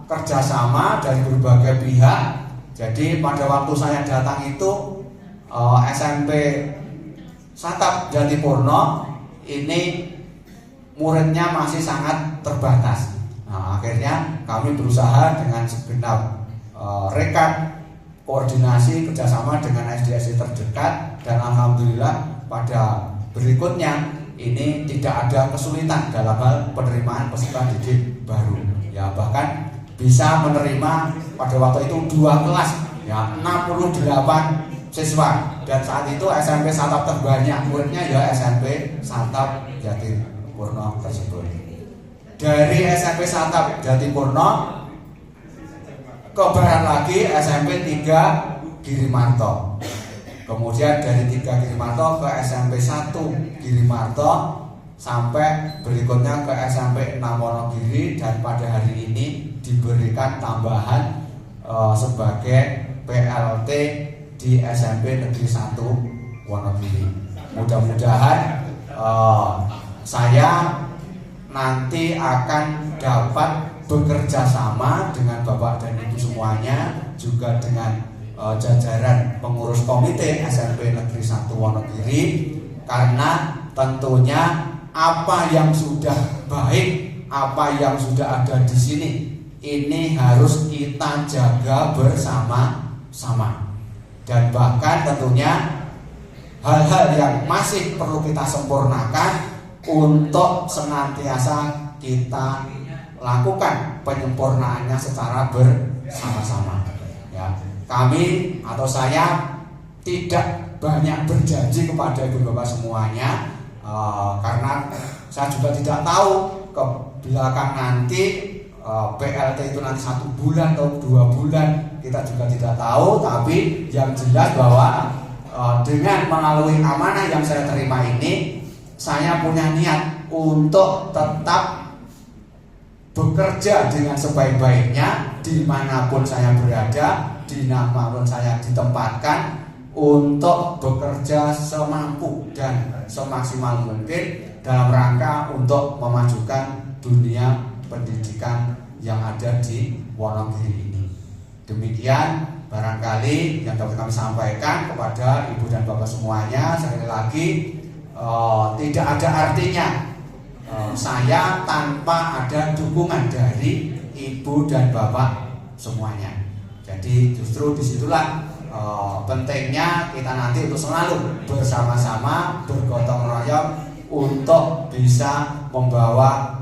kerjasama dari berbagai pihak. Jadi pada waktu saya datang itu SMP Satap Jatipurno ini muridnya masih sangat terbatas. Nah, akhirnya kami berusaha dengan segenap rekan koordinasi kerjasama dengan SD-SD terdekat dan alhamdulillah pada berikutnya ini tidak ada kesulitan dalam hal penerimaan peserta didik baru. Ya bahkan bisa menerima pada waktu itu 2 kelas ya 68 siswa dan saat itu SMP Satap terbanyak muridnya ya SMP Satap Jatipurno tersebut. Dari SMP Satap Jatipurno ke barat lagi SMP 3 Girimarto. Kemudian dari 3 Girimarto ke SMP 1 Girimarto. sampai berikutnya ke SMP 6 Wonogiri, dan pada hari ini diberikan tambahan sebagai PLT di SMP Negeri 1 Wonogiri. Mudah-mudahan saya nanti akan dapat bekerja sama dengan Bapak dan Ibu semuanya, juga dengan jajaran pengurus komite SMP Negeri 1 Wonogiri, karena tentunya apa yang sudah baik, apa yang sudah ada di sini, ini harus kita jaga bersama-sama. Dan bahkan tentunya hal-hal yang masih perlu kita sempurnakan untuk senantiasa kita lakukan penyempurnaannya secara bersama-sama. Ya, kami atau saya tidak banyak berjanji kepada ibu bapak semuanya, karena saya juga tidak tahu ke belakang nanti PLT itu nanti 1 bulan atau 2 bulan, kita juga tidak tahu. Tapi yang jelas bahwa dengan melalui amanah yang saya terima ini, saya punya niat untuk tetap bekerja dengan sebaik-baiknya dimanapun saya berada, dimanapun saya ditempatkan, untuk bekerja semampu dan semaksimal mungkin dalam rangka untuk memajukan dunia pendidikan yang ada di Wonogiri ini. Demikian barangkali yang dapat kami sampaikan kepada ibu dan bapak semuanya. Sekali lagi, tidak ada artinya saya tanpa ada dukungan dari ibu dan bapak semuanya. Jadi justru disitulah pentingnya kita nanti untuk selalu bersama-sama bergotong royong untuk bisa membawa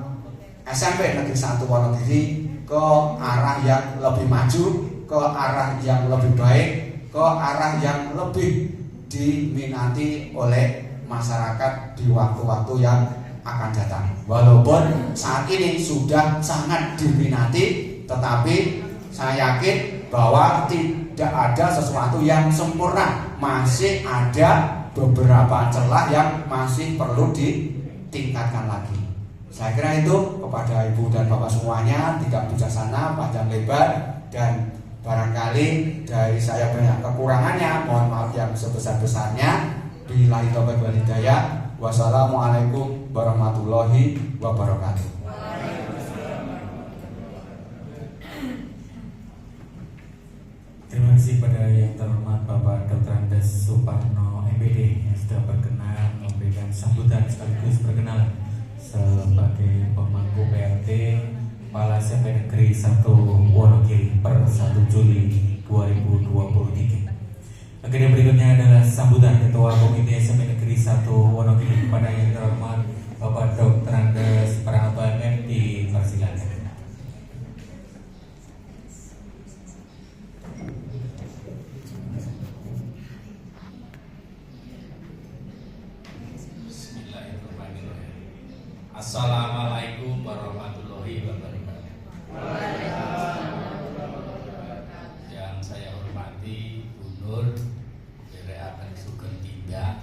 SMP Negeri 1 Wonogiri ke arah yang lebih maju, ke arah yang lebih baik, ke arah yang lebih diminati oleh masyarakat di waktu-waktu yang akan datang. Walaupun saat ini sudah sangat diminati, tetapi saya yakin bahwa tidak ada sesuatu yang sempurna. Masih ada beberapa celah yang masih perlu ditingkatkan lagi. Saya kira itu kepada ibu dan bapak semuanya, tidak bijaksana, panjang lebar, dan barangkali dari saya banyak kekurangannya, mohon maaf yang sebesar-besarnya. Billahi taufiq wal hidayah. Wassalamualaikum warahmatullahi wabarakatuh. Terima kasih pada yang terhormat Bapak Dr. Andes Suparno MPD yang sudah berkenan memberikan sambutan sekaligus perkenalan sebagai pemangku PLT Kepala SMP Negeri 1 Wonogiri per 1 Juli 2023. Akhirnya berikutnya adalah sambutan Ketua Komite SMP Negeri 1 Wonogiri kepada yang terhormat Bapak Dr. Andes Pranata MM, dipersilakan. Assalamualaikum warahmatullahi wabarakatuh. Yang saya hormati Bu Nur, Bereakan Sugeng Tindak,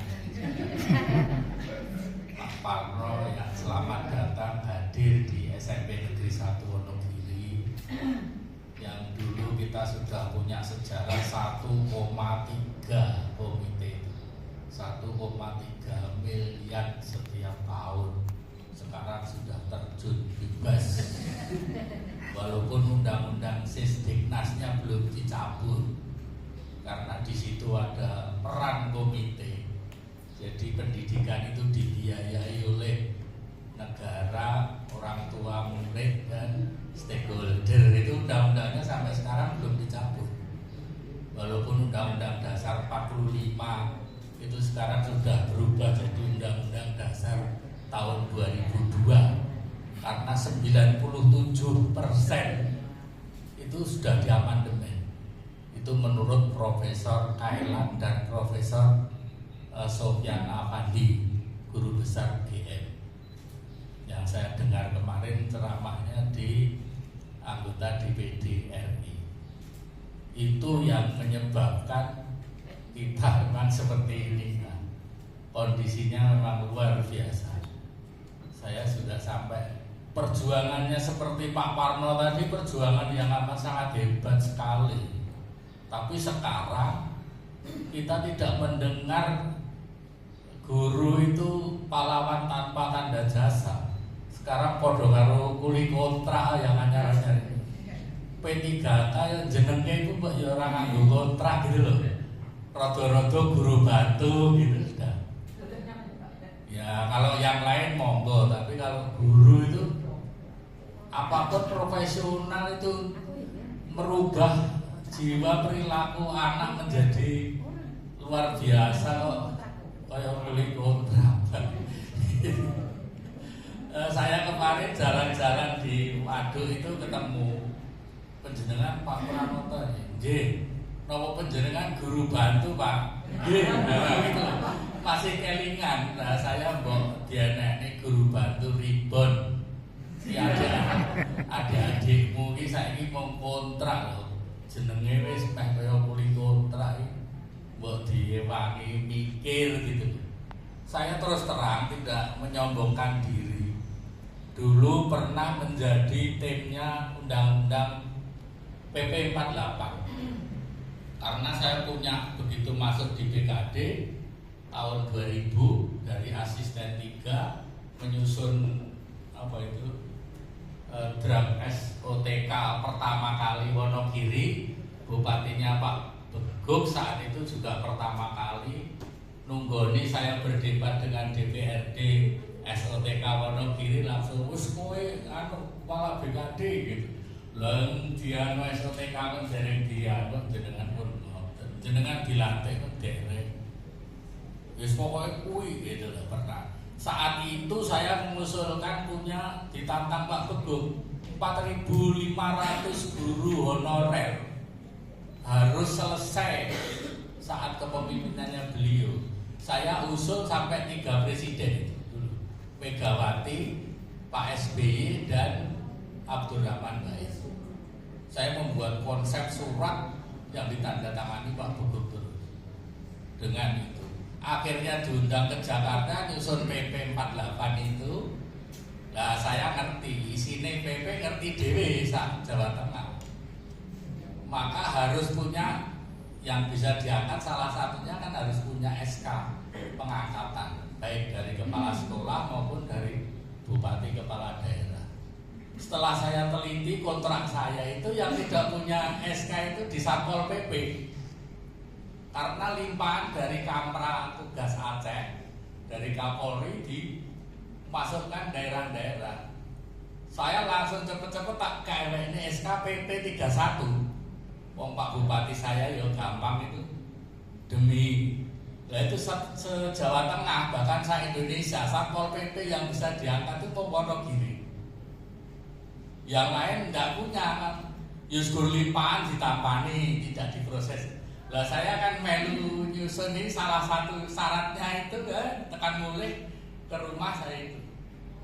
Pak Parno yang selamat datang hadir di SMP Negeri 1 Wonogiri, yang dulu kita sudah punya sejarah 1,3 komite, 1,3 miliar setiap tahun. Sekarang sudah terjun bebas, walaupun undang-undang Sisdiknasnya belum dicabut, karena di situ ada peran komite. Jadi pendidikan itu dibiayai oleh negara, orang tua murid, dan stakeholder. Itu undang-undangnya sampai sekarang belum dicabut, walaupun Undang-Undang Dasar 45 itu sekarang sudah berubah jadi Undang-Undang Dasar tahun 2002, karena 97% itu sudah diamandemen. Itu menurut Profesor Kailan dan Profesor Sofyan Afandi, guru besar GM, yang saya dengar kemarin ceramahnya di anggota DPD RI. Itu yang menyebabkan kita memang seperti ini, kondisinya memang luar biasa. saya sudah sampai. Perjuangannya seperti Pak Parno tadi, perjuangan yang amat sangat hebat sekali. Tapi sekarang kita tidak mendengar guru itu pahlawan tanpa tanda jasa. Sekarang podo karo kuli kontrak yang anyar-anyar ini. P3K yang jenengnya itu ya orang nganggo kontrak gitu loh. Rodo-rodo guru batu gitu sudah. Ya kalau yang lain monggo, tapi kalau guru itu apapun profesional itu merubah jiwa perilaku anak menjadi luar biasa kok, kayak kuli kontrak. Saya kemarin jalan-jalan di Waduk itu ketemu penjenengan Pak Pranoto. Nggih, napa penjenengan guru bantu, Pak? Nggih, nah itu masih kelingan. Nah, saya mbok dienekne guru bantu ribon. Si adik-adikmu iki saiki mau kontrak lho. Jenenge wis meh kaya kuli kontrak iki. Mbok diewangi mikir gitu. Saya terus terang tidak menyombongkan diri. Dulu pernah menjadi timnya undang-undang PP 48. Karena saya punya begitu masuk di BKD tahun 2000 dari asisten 3 menyusun apa itu draft SOTK pertama kali Wonogiri. Bupatinya Pak Beguk saat itu juga pertama kali nunggoni saya berdebat dengan DPRD SOTK Wonogiri, langsung wis kowe kepala BKD gitu. Lan dianu SOTK kan dereng dianu jenengan pun jenengan dilantik kok dereng. Wis pokoke kuwi gitu loh pernah. Saat itu saya mengusulkan punya ditantang Pak Beguk 4.500 guru honorer harus selesai saat kepemimpinannya beliau. Saya usul sampai 3 presiden dulu, Megawati, Pak SBY dan Abdurrahman Bais. Saya membuat konsep surat yang ditandatangani Pak Beguk dengan itu. Akhirnya diundang ke Jakarta nyusun PP 48 itu. Nah saya ngerti isine PP ngerti dewe sak Jawa Tengah. Maka harus punya yang bisa diangkat, salah satunya kan harus punya SK pengangkatan baik dari kepala sekolah maupun dari bupati kepala daerah. Setelah saya teliti kontrak saya itu yang tidak punya SK itu di Satpol PP. Karena limpahan dari Kamra tugas Aceh dari Kapolri dimasukkan daerah-daerah. Saya langsung cepet-cepet tak KW ini SK PP 31. Wong Pak Bupati saya ya gampang itu demi lah itu se-Jawa Tengah bahkan se-Indonesia Satpol PP yang bisa diangkat itu Wonogiri. Yang lain enggak punya kan. Yusgur limpahan ditampani tidak diproses. Lah saya kan melu nyusun ini salah satu syaratnya itu kan tekan mulai ke rumah saya itu.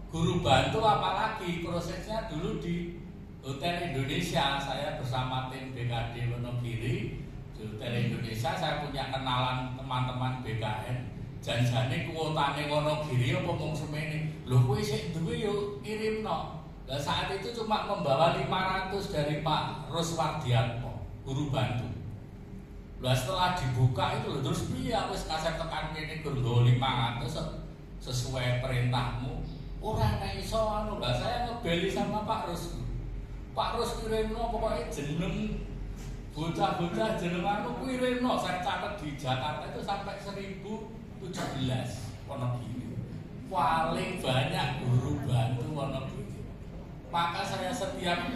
Guru bantu apalagi prosesnya dulu di Hotel Indonesia, saya bersama tim BKD Wonogiri di Hotel Indonesia. Saya punya kenalan teman-teman BKN. Janjane kuotane Wonogiri apa mung semene. Lho kowe sik duwe yo kirimno. Lah saat itu cuma membawa 500 dari Pak Ruswardianto, guru bantu. Lah setelah dibuka itu lho terus piye wis kasep tekan kene nggo 500 sesuai perintahmu. Ora nek iso anu. Lah saya ngebeli sama Pak Rus. Pak Rus kirimno pokoknya jeneng bocah-bocah jeneng anu kirimno. Saya catat di Jakarta itu sampai 1017 Wonogiri. Paling banyak guru bantu Wonogiri. Maka saya setiap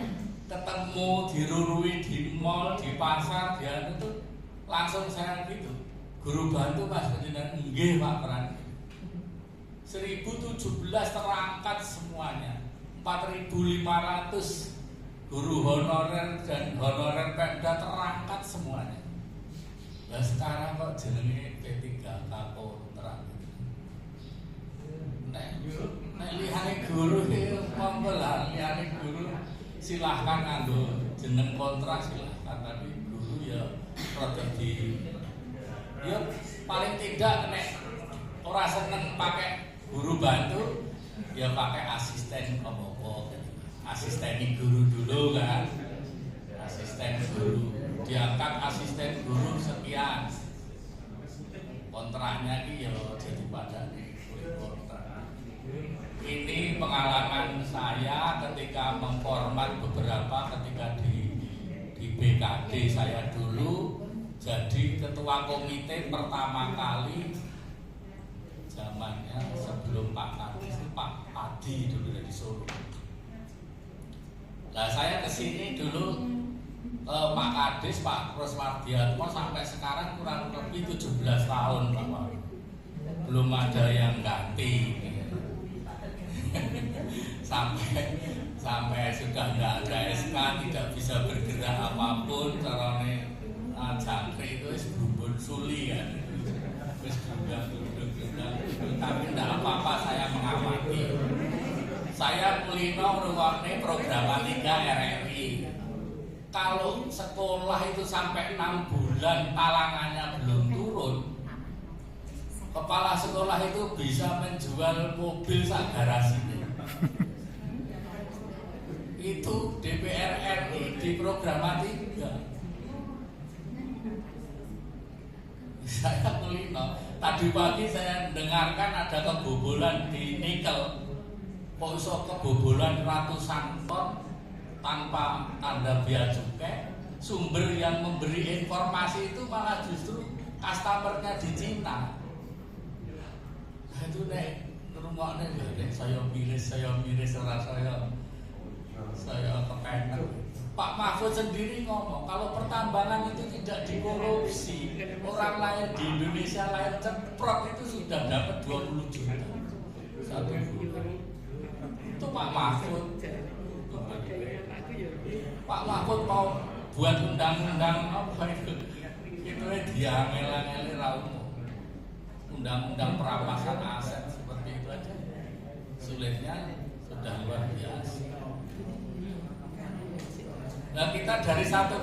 ketemu dirurui di mall, di pasar, di anu tuh langsung saya gitu. Guru bantu Mas penjenengan nggih Pak peran. 1017 terangkat semuanya. 4.500 guru honorer dan honorer Pemda terangkat semuanya. Nah sekarang kok jenenge P3K kontrak. Nek liyane guru iki monggo lah, liyane guru silahkan nganggo jeneng kontrak silahkan, tapi guru ya rada di ya paling tidak nek ora seneng pakai guru bantu ya pakai asisten apa-apa, asisten guru dulu kan, asisten guru, diangkat asisten guru sekian, kontraknya ini ya jadi pada kontrak. Ini pengalaman saya ketika memformat beberapa ketika di BKD saya dulu jadi ketua komite pertama kali zamannya sebelum Pak Padi dulu dari Solo. Nah saya kesini dulu Pak Kades, Pak Rosmardiatmo sampai sekarang kurang lebih 17 tahun Bapak. Belum ada yang ganti. sampai sudah nggak ada SK, tidak bisa bergerak apapun, caranya jangkrik itu berumbun suli kan. Terus tapi tidak apa-apa, saya mengamati. Saya kulino merupakan programatika RRI. Kalau sekolah itu sampai 6 bulan talangannya belum turun, kepala sekolah itu bisa menjual mobil sak garasinya. Itu DPR RI di programatika. Saya kulino. Tadi pagi saya dengarkan ada kebobolan di nikel. Kok iso kebobolan ratusan ton tanpa tanda bea cukai? Sumber yang memberi informasi itu malah justru customernya di Cina. Nah, itu nek rumahnya nek saya miris saya kepengen. Pak Mahfud sendiri ngomong kalau pertambangan itu tidak dikorupsi, orang lain di Indonesia lain ceprot itu sudah dapat 20 juta satu bulan. Itu Pak Mahfud. Pak Mahfud mau buat undang-undang apa itu? Itu dia ngel-ngel raum. Undang-undang perampasan aset seperti itu aja. Sulitnya sudah luar biasa. Nah kita dari 1,3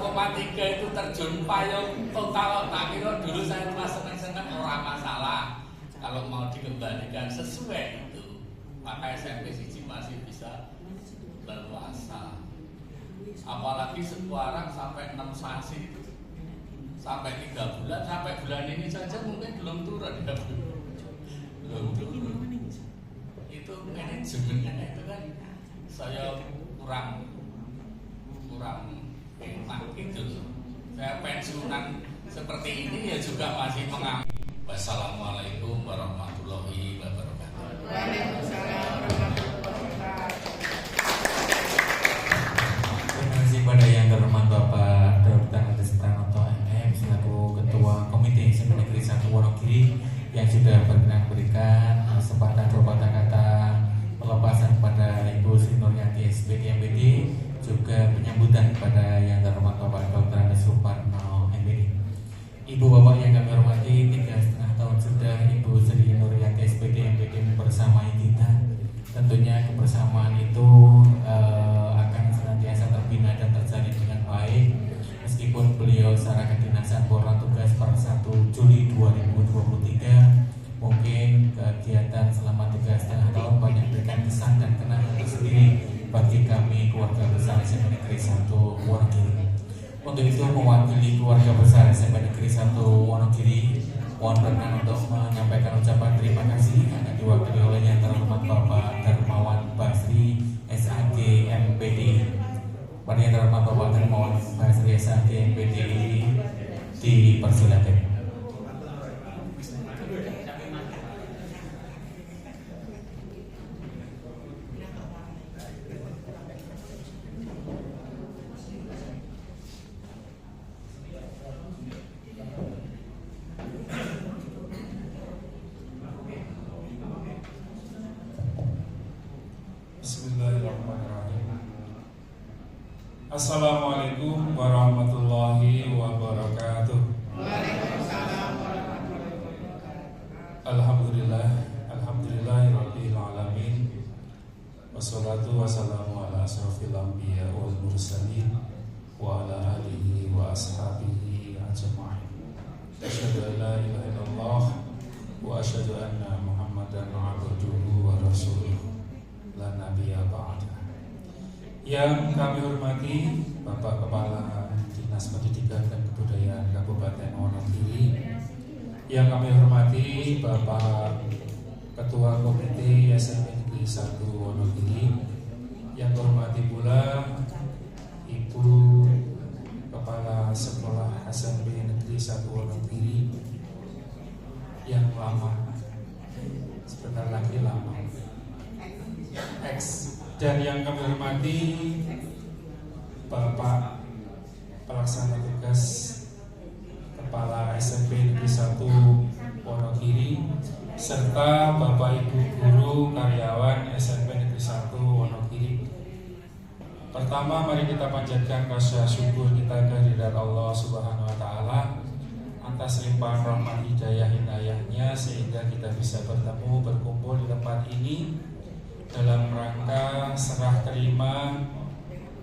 itu terjun payung total, tak kira dulu saya cuma senang-senang orang masalah. Kalau mau dikembalikan sesuai itu, maka SMP siji masih bisa berkuasa. Apalagi sekarang sampai 6 sasi itu, sampai 3 bulan, sampai bulan ini saja mungkin belum turun ya, belum turun. Itu manajemennya itu kan saya kurang enak gitu. Saya pensiunan seperti ini ya juga masih mengambil. Wassalamualaikum warahmatullahi wabarakatuh. Waalaikumsalam warahmatullahi wabarakatuh. Terima kasih pada yang terhormat Bapak Dr. Andes Pranoto MM selaku Ketua Komite SMP Negeri 1 Wonogiri yang sudah berkenan berikan kesempatan berbata kata pelepasan kepada Ibu Sri Nuryati SPD MPD, juga penyambutan kepada yang terhormat Bapak Dr. Andes Suparno MPD. Ibu bapak yang kami hormati, 3,5 tahun sudah Ibu Sri Nuryati SPD MPD membersamai kita. Tentunya kebersamaan itu akan senantiasa terbina dan terjalin dengan baik meskipun beliau secara kedinasan purna tugas per 1 Juli 2023. Mungkin kegiatan selama 3,5 tahun banyak berikan kesan dan kenangan tersendiri bagi kami keluarga besar SMP Negeri 1 Wonogiri. Untuk itu mewakili keluarga besar SMP Negeri 1 Wonogiri, mohon berkenan untuk menyampaikan ucapan terima kasih yang diwakili oleh yang terhormat Bapak Darmawan Basri SAG MPD. Pada yang terhormat Bapak Darmawan Basri SAG MPD dipersilakan. Assalamualaikum warahmatullahi wabarakatuh. Waalaikumsalam warahmatullahi wabarakatuh. Alhamdulillahirabbil alamin. Wassalatu wassalamu ala asrofil anbiya wal mursalin wa ala alihi wa ashabihi ajma'in. Asyhadu an la ilaha illallah wa asyhadu anna Muhammadan abduhu wa rasuluh. nabiyya ba'da. Yang kami hormati Bapak Kepala Dinas Pendidikan dan Kebudayaan Kabupaten Wonogiri, yang kami hormati Bapak Ketua Komite SMP Negeri 1 Wonogiri, yang kami hormati pula Ibu Kepala Sekolah SMP Negeri 1 Wonogiri yang lama, sebentar lagi lama, dan yang kami hormati Bapak Pelaksana Tugas Kepala SMP Negeri 1 Wonogiri serta Bapak Ibu Guru karyawan SMP Negeri 1 Wonogiri. Pertama, mari kita panjatkan rasa syukur kita kehadirat Allah Subhanahu wa Ta'ala atas limpahan rahmat hidayah-hidayahnya sehingga kita bisa bertemu berkumpul di tempat ini dalam rangka serah terima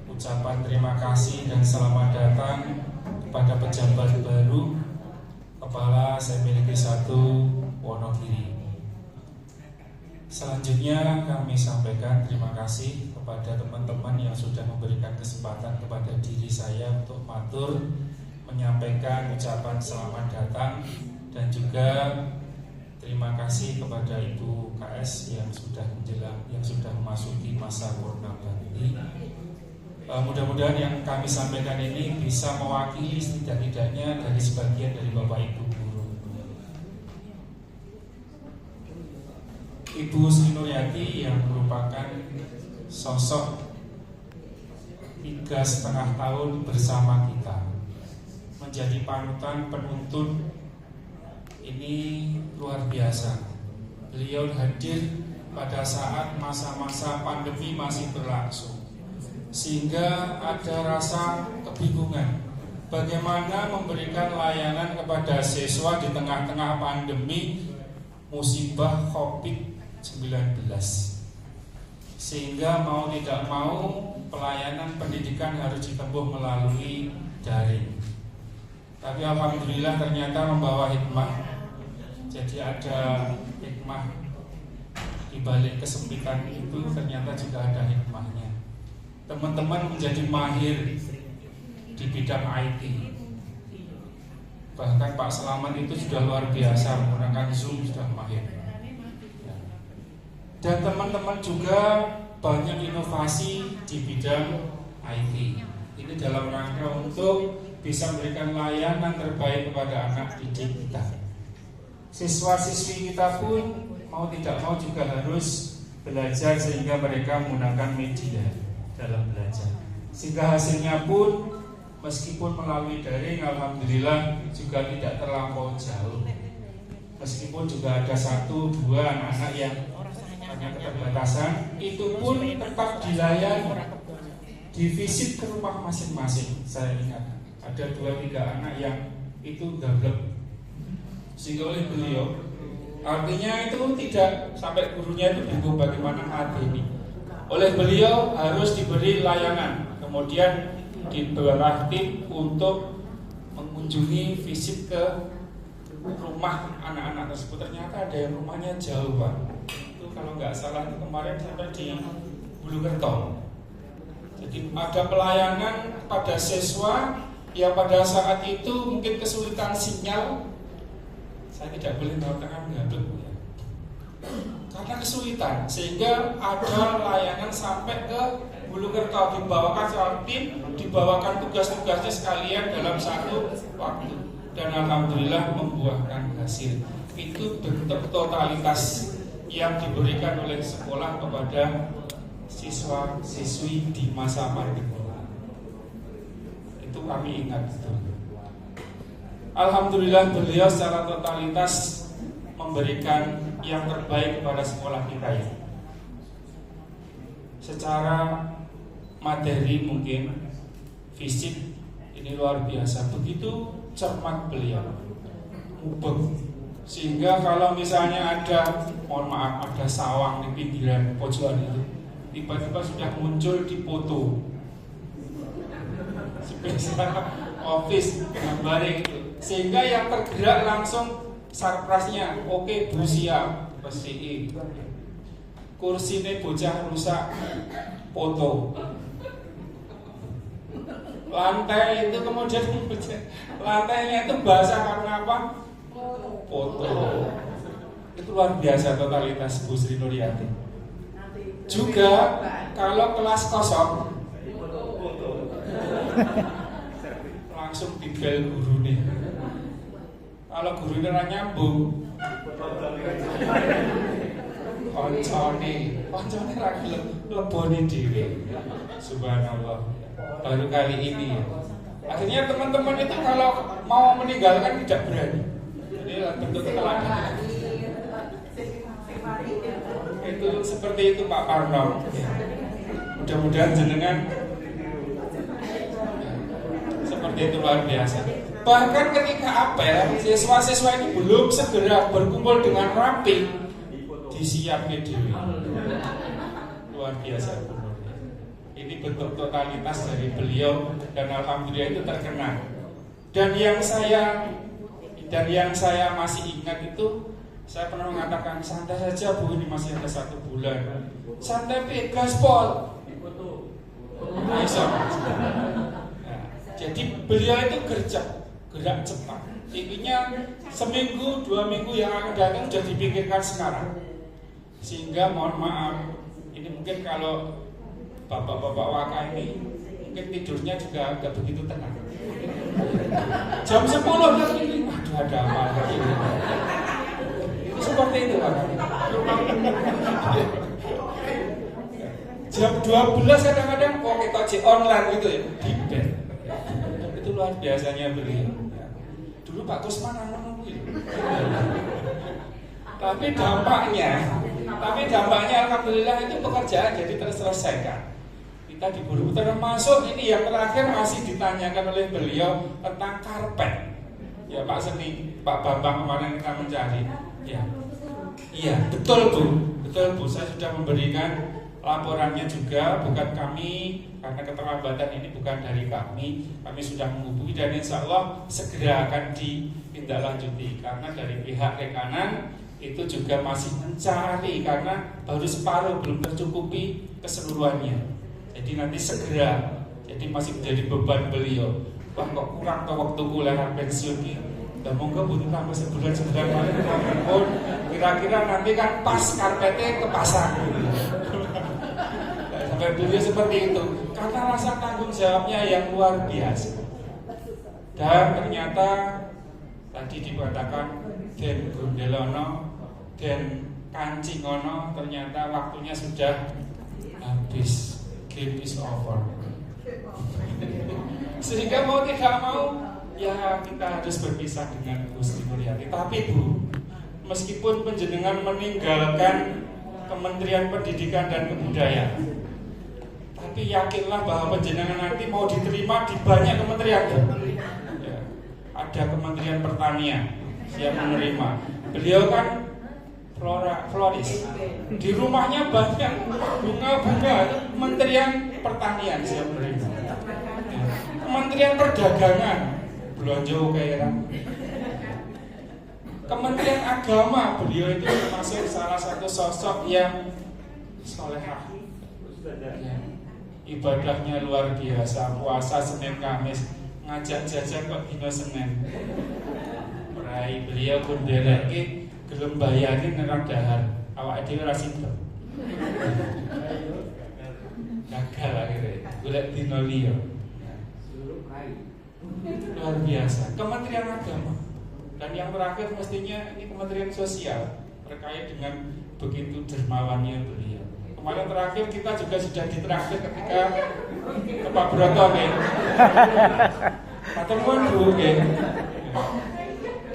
ucapan terima kasih dan selamat datang kepada pejabat baru Kepala SMP Negeri 1 Wonogiri. Selanjutnya kami sampaikan terima kasih kepada teman-teman yang sudah memberikan kesempatan kepada diri saya untuk matur menyampaikan ucapan selamat datang, dan juga terima kasih kepada Ibu KS yang sudah memasuki masa purnabakti. Mudah-mudahan yang kami sampaikan ini bisa mewakili setidak-tidaknya dari sebagian dari Bapak Ibu guru. Ibu Sri Nuryati yang merupakan sosok 3,5 tahun bersama kita, menjadi panutan penuntun, ini luar biasa. Beliau hadir pada saat masa-masa pandemi masih berlangsung, sehingga ada rasa kebingungan bagaimana memberikan layanan kepada siswa di tengah-tengah pandemi musibah COVID-19, sehingga mau tidak mau pelayanan pendidikan harus ditempuh melalui daring. Tapi alhamdulillah ternyata membawa hikmah. Jadi ada hikmah di balik kesempitan itu, ternyata juga ada hikmahnya. Teman-teman menjadi mahir di bidang IT. Bahkan Pak Selamat itu sudah luar biasa menggunakan Zoom, sudah mahir. Dan teman-teman juga banyak inovasi di bidang IT. Ini dalam rangka untuk bisa memberikan layanan terbaik kepada anak didik kita. Siswa-siswi kita pun mau tidak mau juga harus belajar, sehingga mereka menggunakan media dalam belajar. Sehingga hasilnya pun meskipun melalui daring, alhamdulillah juga tidak terlampau jauh. Meskipun juga ada 1-2 anak-anak yang punya keterbatasan, itu pun tetap dilayani, divisit ke rumah masing-masing. Saya ingat ada 2-3 anak yang itu gablek, sehingga oleh beliau, artinya itu tidak sampai gurunya itu bingung bagaimana ini. Oleh beliau harus diberi layanan, kemudian dibelah tim untuk mengunjungi visit ke rumah anak-anak tersebut. Ternyata ada yang rumahnya jauh, Pak. Itu kalau nggak salah itu kemarin sampai di Bulukerto. Jadi ada pelayanan pada siswa yang pada saat itu mungkin kesulitan sinyal. Saya tidak boleh mengatakan gaduh ya, karena kesulitan, sehingga ada layanan sampai ke Bulukerto, dibawakan seorang tim, dibawakan tugas-tugasnya sekalian dalam satu waktu, dan alhamdulillah membuahkan hasil. Itu bentuk totalitas yang diberikan oleh sekolah kepada siswa-siswi di masa pandemi. Itu kami ingat betul. Alhamdulillah beliau secara totalitas memberikan yang terbaik kepada sekolah kita ya. Secara materi mungkin, fisik ini luar biasa. Begitu cermat beliau, mubeng, sehingga kalau misalnya ada, mohon maaf, ada sawang di pinggiran pojokan itu, tiba-tiba sudah muncul di foto spesial office gambarnya itu, sehingga yang tergerak langsung surprise-nya, oke Bu siap, pasti kursine bocah rusak foto. Lantai itu kemudian lantainya itu basah karena apa? Foto. Itu luar biasa totalitas Bu Sri Nuryati. Juga kalau kelas kosong langsung dibel guru nih. Kalau guru ini nyambung, koncone lagi leboni diri. Subhanallah. Baru kali ini ya. Akhirnya teman-teman itu kalau mau meninggalkan tidak berani. Jadi bentuk keteladanan. Itu seperti itu Pak Parno. Mudah-mudahan jenengan seperti itu luar biasa. Bahkan ketika apel, siswa-siswa ini belum segera berkumpul dengan rapi, disiapkan diri. Luar biasa. Ini bentuk totalitas dari beliau dan alhamdulillah itu terkenal. Dan yang saya masih ingat itu, saya pernah mengatakan santai saja Bu, ini masih ada 1 bulan. Santai gaspol. Nah, jadi beliau itu gerak cepat. Intinya seminggu 2 minggu yang akan datang sudah dipikirkan sekarang. Sehingga mohon maaf, ini mungkin kalau bapak-bapak waka ini mungkin tidurnya juga agak begitu tenang. Jam 10 ini, aduh ada apa lagi? Itu seperti itu Pak. Jam 12 kadang-kadang kok kita cek online gitu ya, di bed. Itu luar biasanya beliau. Dulu Pak Kusman nungguin. Tapi dampaknya alhamdulillah itu pekerjaan jadi terselesaikan. Kita diburu termasuk ini yang terakhir masih ditanyakan oleh beliau tentang karpet. Ya Pak Bambang kemarin kita mencari. Ya. Iya, betul Bu, saya sudah memberikan laporannya juga, bukan kami, karena keterlambatan ini bukan dari kami sudah menghubungi dan insya Allah segera akan ditindaklanjuti. Karena dari pihak rekanan itu juga masih mencari karena baru separuh, belum tercukupi keseluruhannya. Jadi nanti segera, jadi masih menjadi beban beliau. Wah kok kurang ke waktu kuliah pensiun ini. Dan monggo butuh tambah sebulan pun kira-kira nanti kan pas karpetnya kepasang. Sampai beliau seperti itu karena rasa tanggung jawabnya yang luar biasa. Dan ternyata tadi dikatakan Den Gundelono, Den Kancingono, ternyata waktunya sudah habis. Game is over. Sehingga mau tidak mau ya kita harus berpisah dengan Bu Sri Nuryati. Tapi Bu, meskipun panjenengan meninggalkan Kementerian Pendidikan dan Kebudayaan, tapi yakinlah bahwa panjenengan nanti mau diterima di banyak kementerian. Ya, ada Kementerian Pertanian siap menerima. Beliau kan floris. Di rumahnya banyak bunga-bunga. Kementerian Pertanian siap menerima. Kementerian Perdagangan belanja kaya. Kementerian Agama, beliau itu termasuk salah satu sosok yang solehah. Ya. Ibadahnya luar biasa, puasa Senin Kamis, ngajak jajan kok dino Senin. Rai beliau pun dereke gelem bayani nerang dahar, awake dhewe ora sida. Gagal akhirnya, golek dino liya. Luar biasa. Kementerian Agama. Dan yang terakhir mestinya ini Kementerian Sosial terkait dengan begitu dermawannya beliau. Kemarin terakhir kita juga sudah ditraktir ketika ke Pak Broto nih. Pertemuan Bu nggih.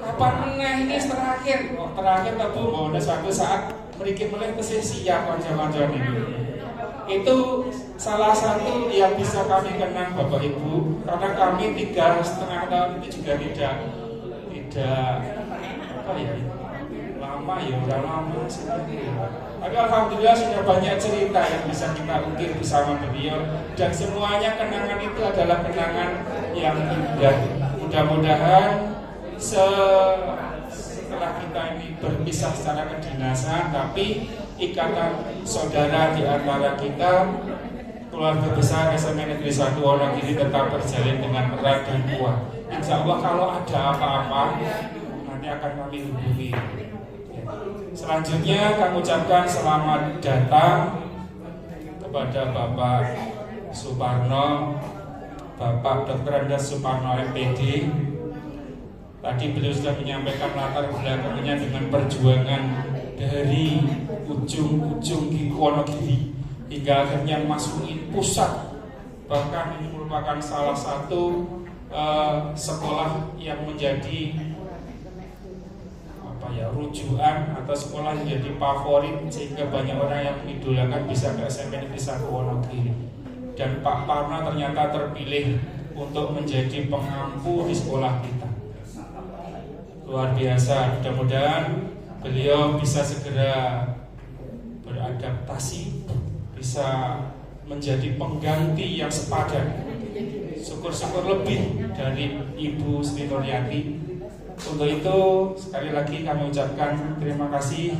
Kapan meneh ini terakhir? Oh, terakhir tapi mau ada suatu saat mriki melih tesih siap kanca-kanca niku. Itu salah satu yang bisa kami kenang Bapak Ibu, karena kami 3,5 tahun itu juga tidak apa ya, lama ya, udah lama sebenarnya. Tapi alhamdulillah sudah banyak cerita yang bisa kita ukir bersama beliau, dan semuanya kenangan itu adalah kenangan yang indah. Mudah-mudahan setelah kita ini berpisah secara kedinasan, tapi ikatan saudara di antara kita, keluarga besar SMA Negeri 1 Wonogiri tetap terjalin dengan erat dan kuat. Insya Allah kalau ada apa-apa nanti akan kami hubungi. Selanjutnya kami ucapkan selamat datang kepada Bapak Suparno, Bapak Dr. Andes Suparno MPD. Tadi beliau sudah menyampaikan latar belakangnya dengan perjuangan dari ujung-ujung di Wonogiri hingga akhirnya masukin pusat. Bahkan ini merupakan salah satu sekolah yang menjadi rujukan atau sekolah yang jadi favorit sehingga banyak orang yang mengidolakan bisa ke SMP Negeri 1 Wonogiri. Dan Pak Parno ternyata terpilih untuk menjadi pengampu di sekolah kita. Luar biasa, mudah-mudahan beliau bisa segera beradaptasi, bisa menjadi pengganti yang sepadan. Syukur-syukur lebih dari Ibu Sri Nuryati. Untuk itu sekali lagi kami ucapkan terima kasih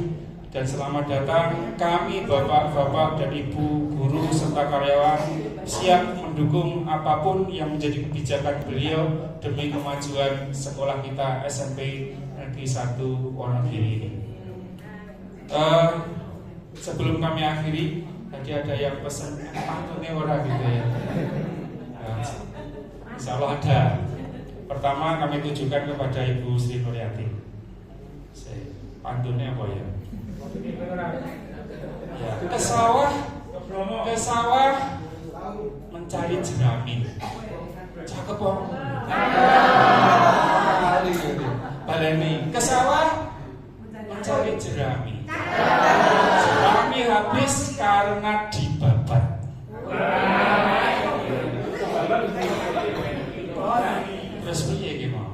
dan selamat datang. Kami bapak-bapak dan ibu guru serta karyawan siap mendukung apapun yang menjadi kebijakan beliau demi kemajuan sekolah kita SMP Negeri 1 Wonogiri ini. Sebelum kami akhiri, tadi ada yang pesan pantunnya orang gitu ya. Insya Allah ada. Pertama kami tujukan kepada Ibu Sri Nuryati. Pantunnya apa ya? Ke sawah mencari jerami. Cakep kok. Baleni. Ke sawah mencari jerami. Jerami habis karena dibabat. Terus piye iki mau?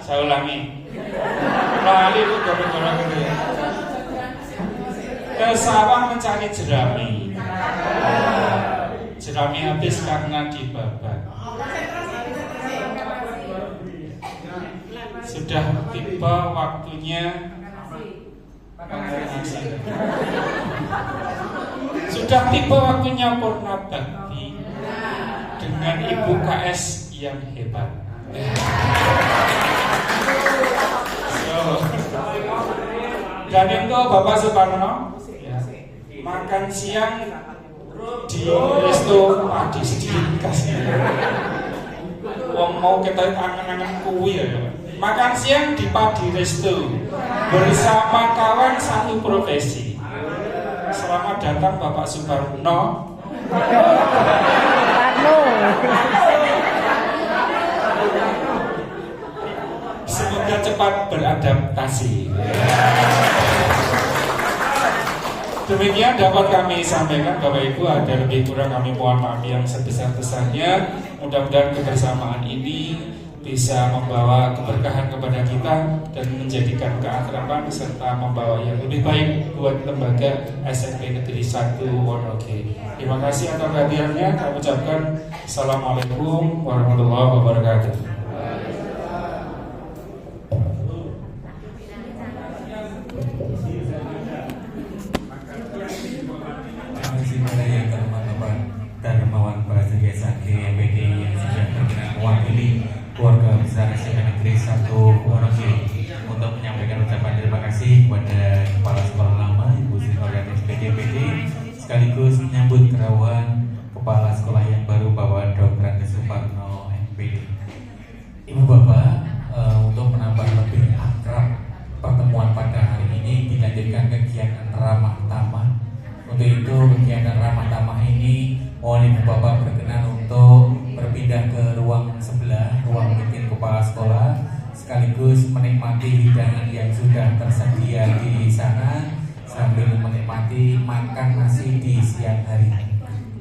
Saya ulangi. Lali itu gara-gara gitu ya. Ke sawah mencari jerami. Jerami habis karena dibabat. Sudah tiba waktunya Sudah tiba waktunya purna bakti dengan Ibu KS yang hebat. Dan itu Bapak Suparno makan siang di resto padi sedikit kasih. Wong mau kita angen-angen kuwi ya. Makan siang di padi resto bersama kawan satu profesi. Selamat datang Bapak Suparno. Semoga cepat beradaptasi. Demikian dapat kami sampaikan Bapak Ibu, ada lebih kurang kami mohon maaf yang sebesar-besarnya. Mudah-mudahan kebersamaan ini bisa membawa keberkahan kepada kita dan menjadikan keakraban serta membawa yang lebih baik buat lembaga SMP Negeri 1 Wonogiri. Terima kasih atas perhatiannya. Kami ucapkan Assalamualaikum warahmatullahi wabarakatuh. Darmawan Prasetya Sakti MPD yang sudah berkenan mewakili keluarga besar SMP Negeri 1 Wonogiri untuk menyampaikan ucapan terima kasih kepada Kepala Sekolah Lama Ibu Sri Nuryati MPD sekaligus menyambut kerawuhan Kepala Sekolah yang baru Bapak Dr. Andes Suparno MPD. Ibu Bapak, untuk menambah lebih akrab pertemuan pada hari ini dilanjutkan kegiatan ramah tamah. Untuk itu kegiatan ramah tamah ini mohon Ibu Bapak berkenan untuk berpindah ke ruang sebelah, ruang meeting kepala sekolah, sekaligus menikmati hidangan yang sudah tersedia di sana sambil menikmati makan nasi di siang hari.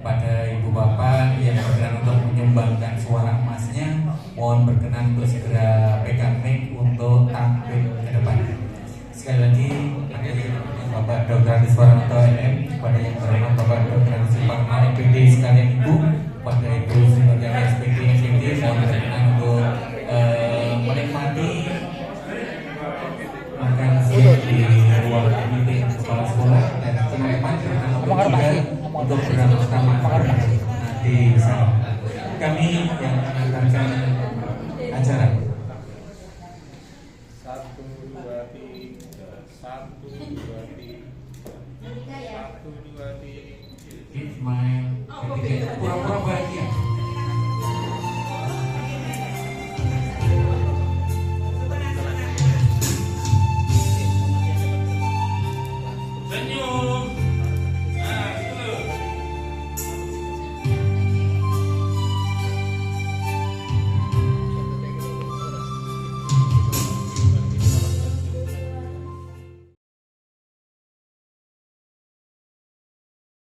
Pada Ibu Bapak yang berkenan untuk menyumbangkan suara emasnya, mohon berkenan untuk segera pegang mic untuk tampil ke depan. Sekali lagi, Bapak Dr. Andes Suparno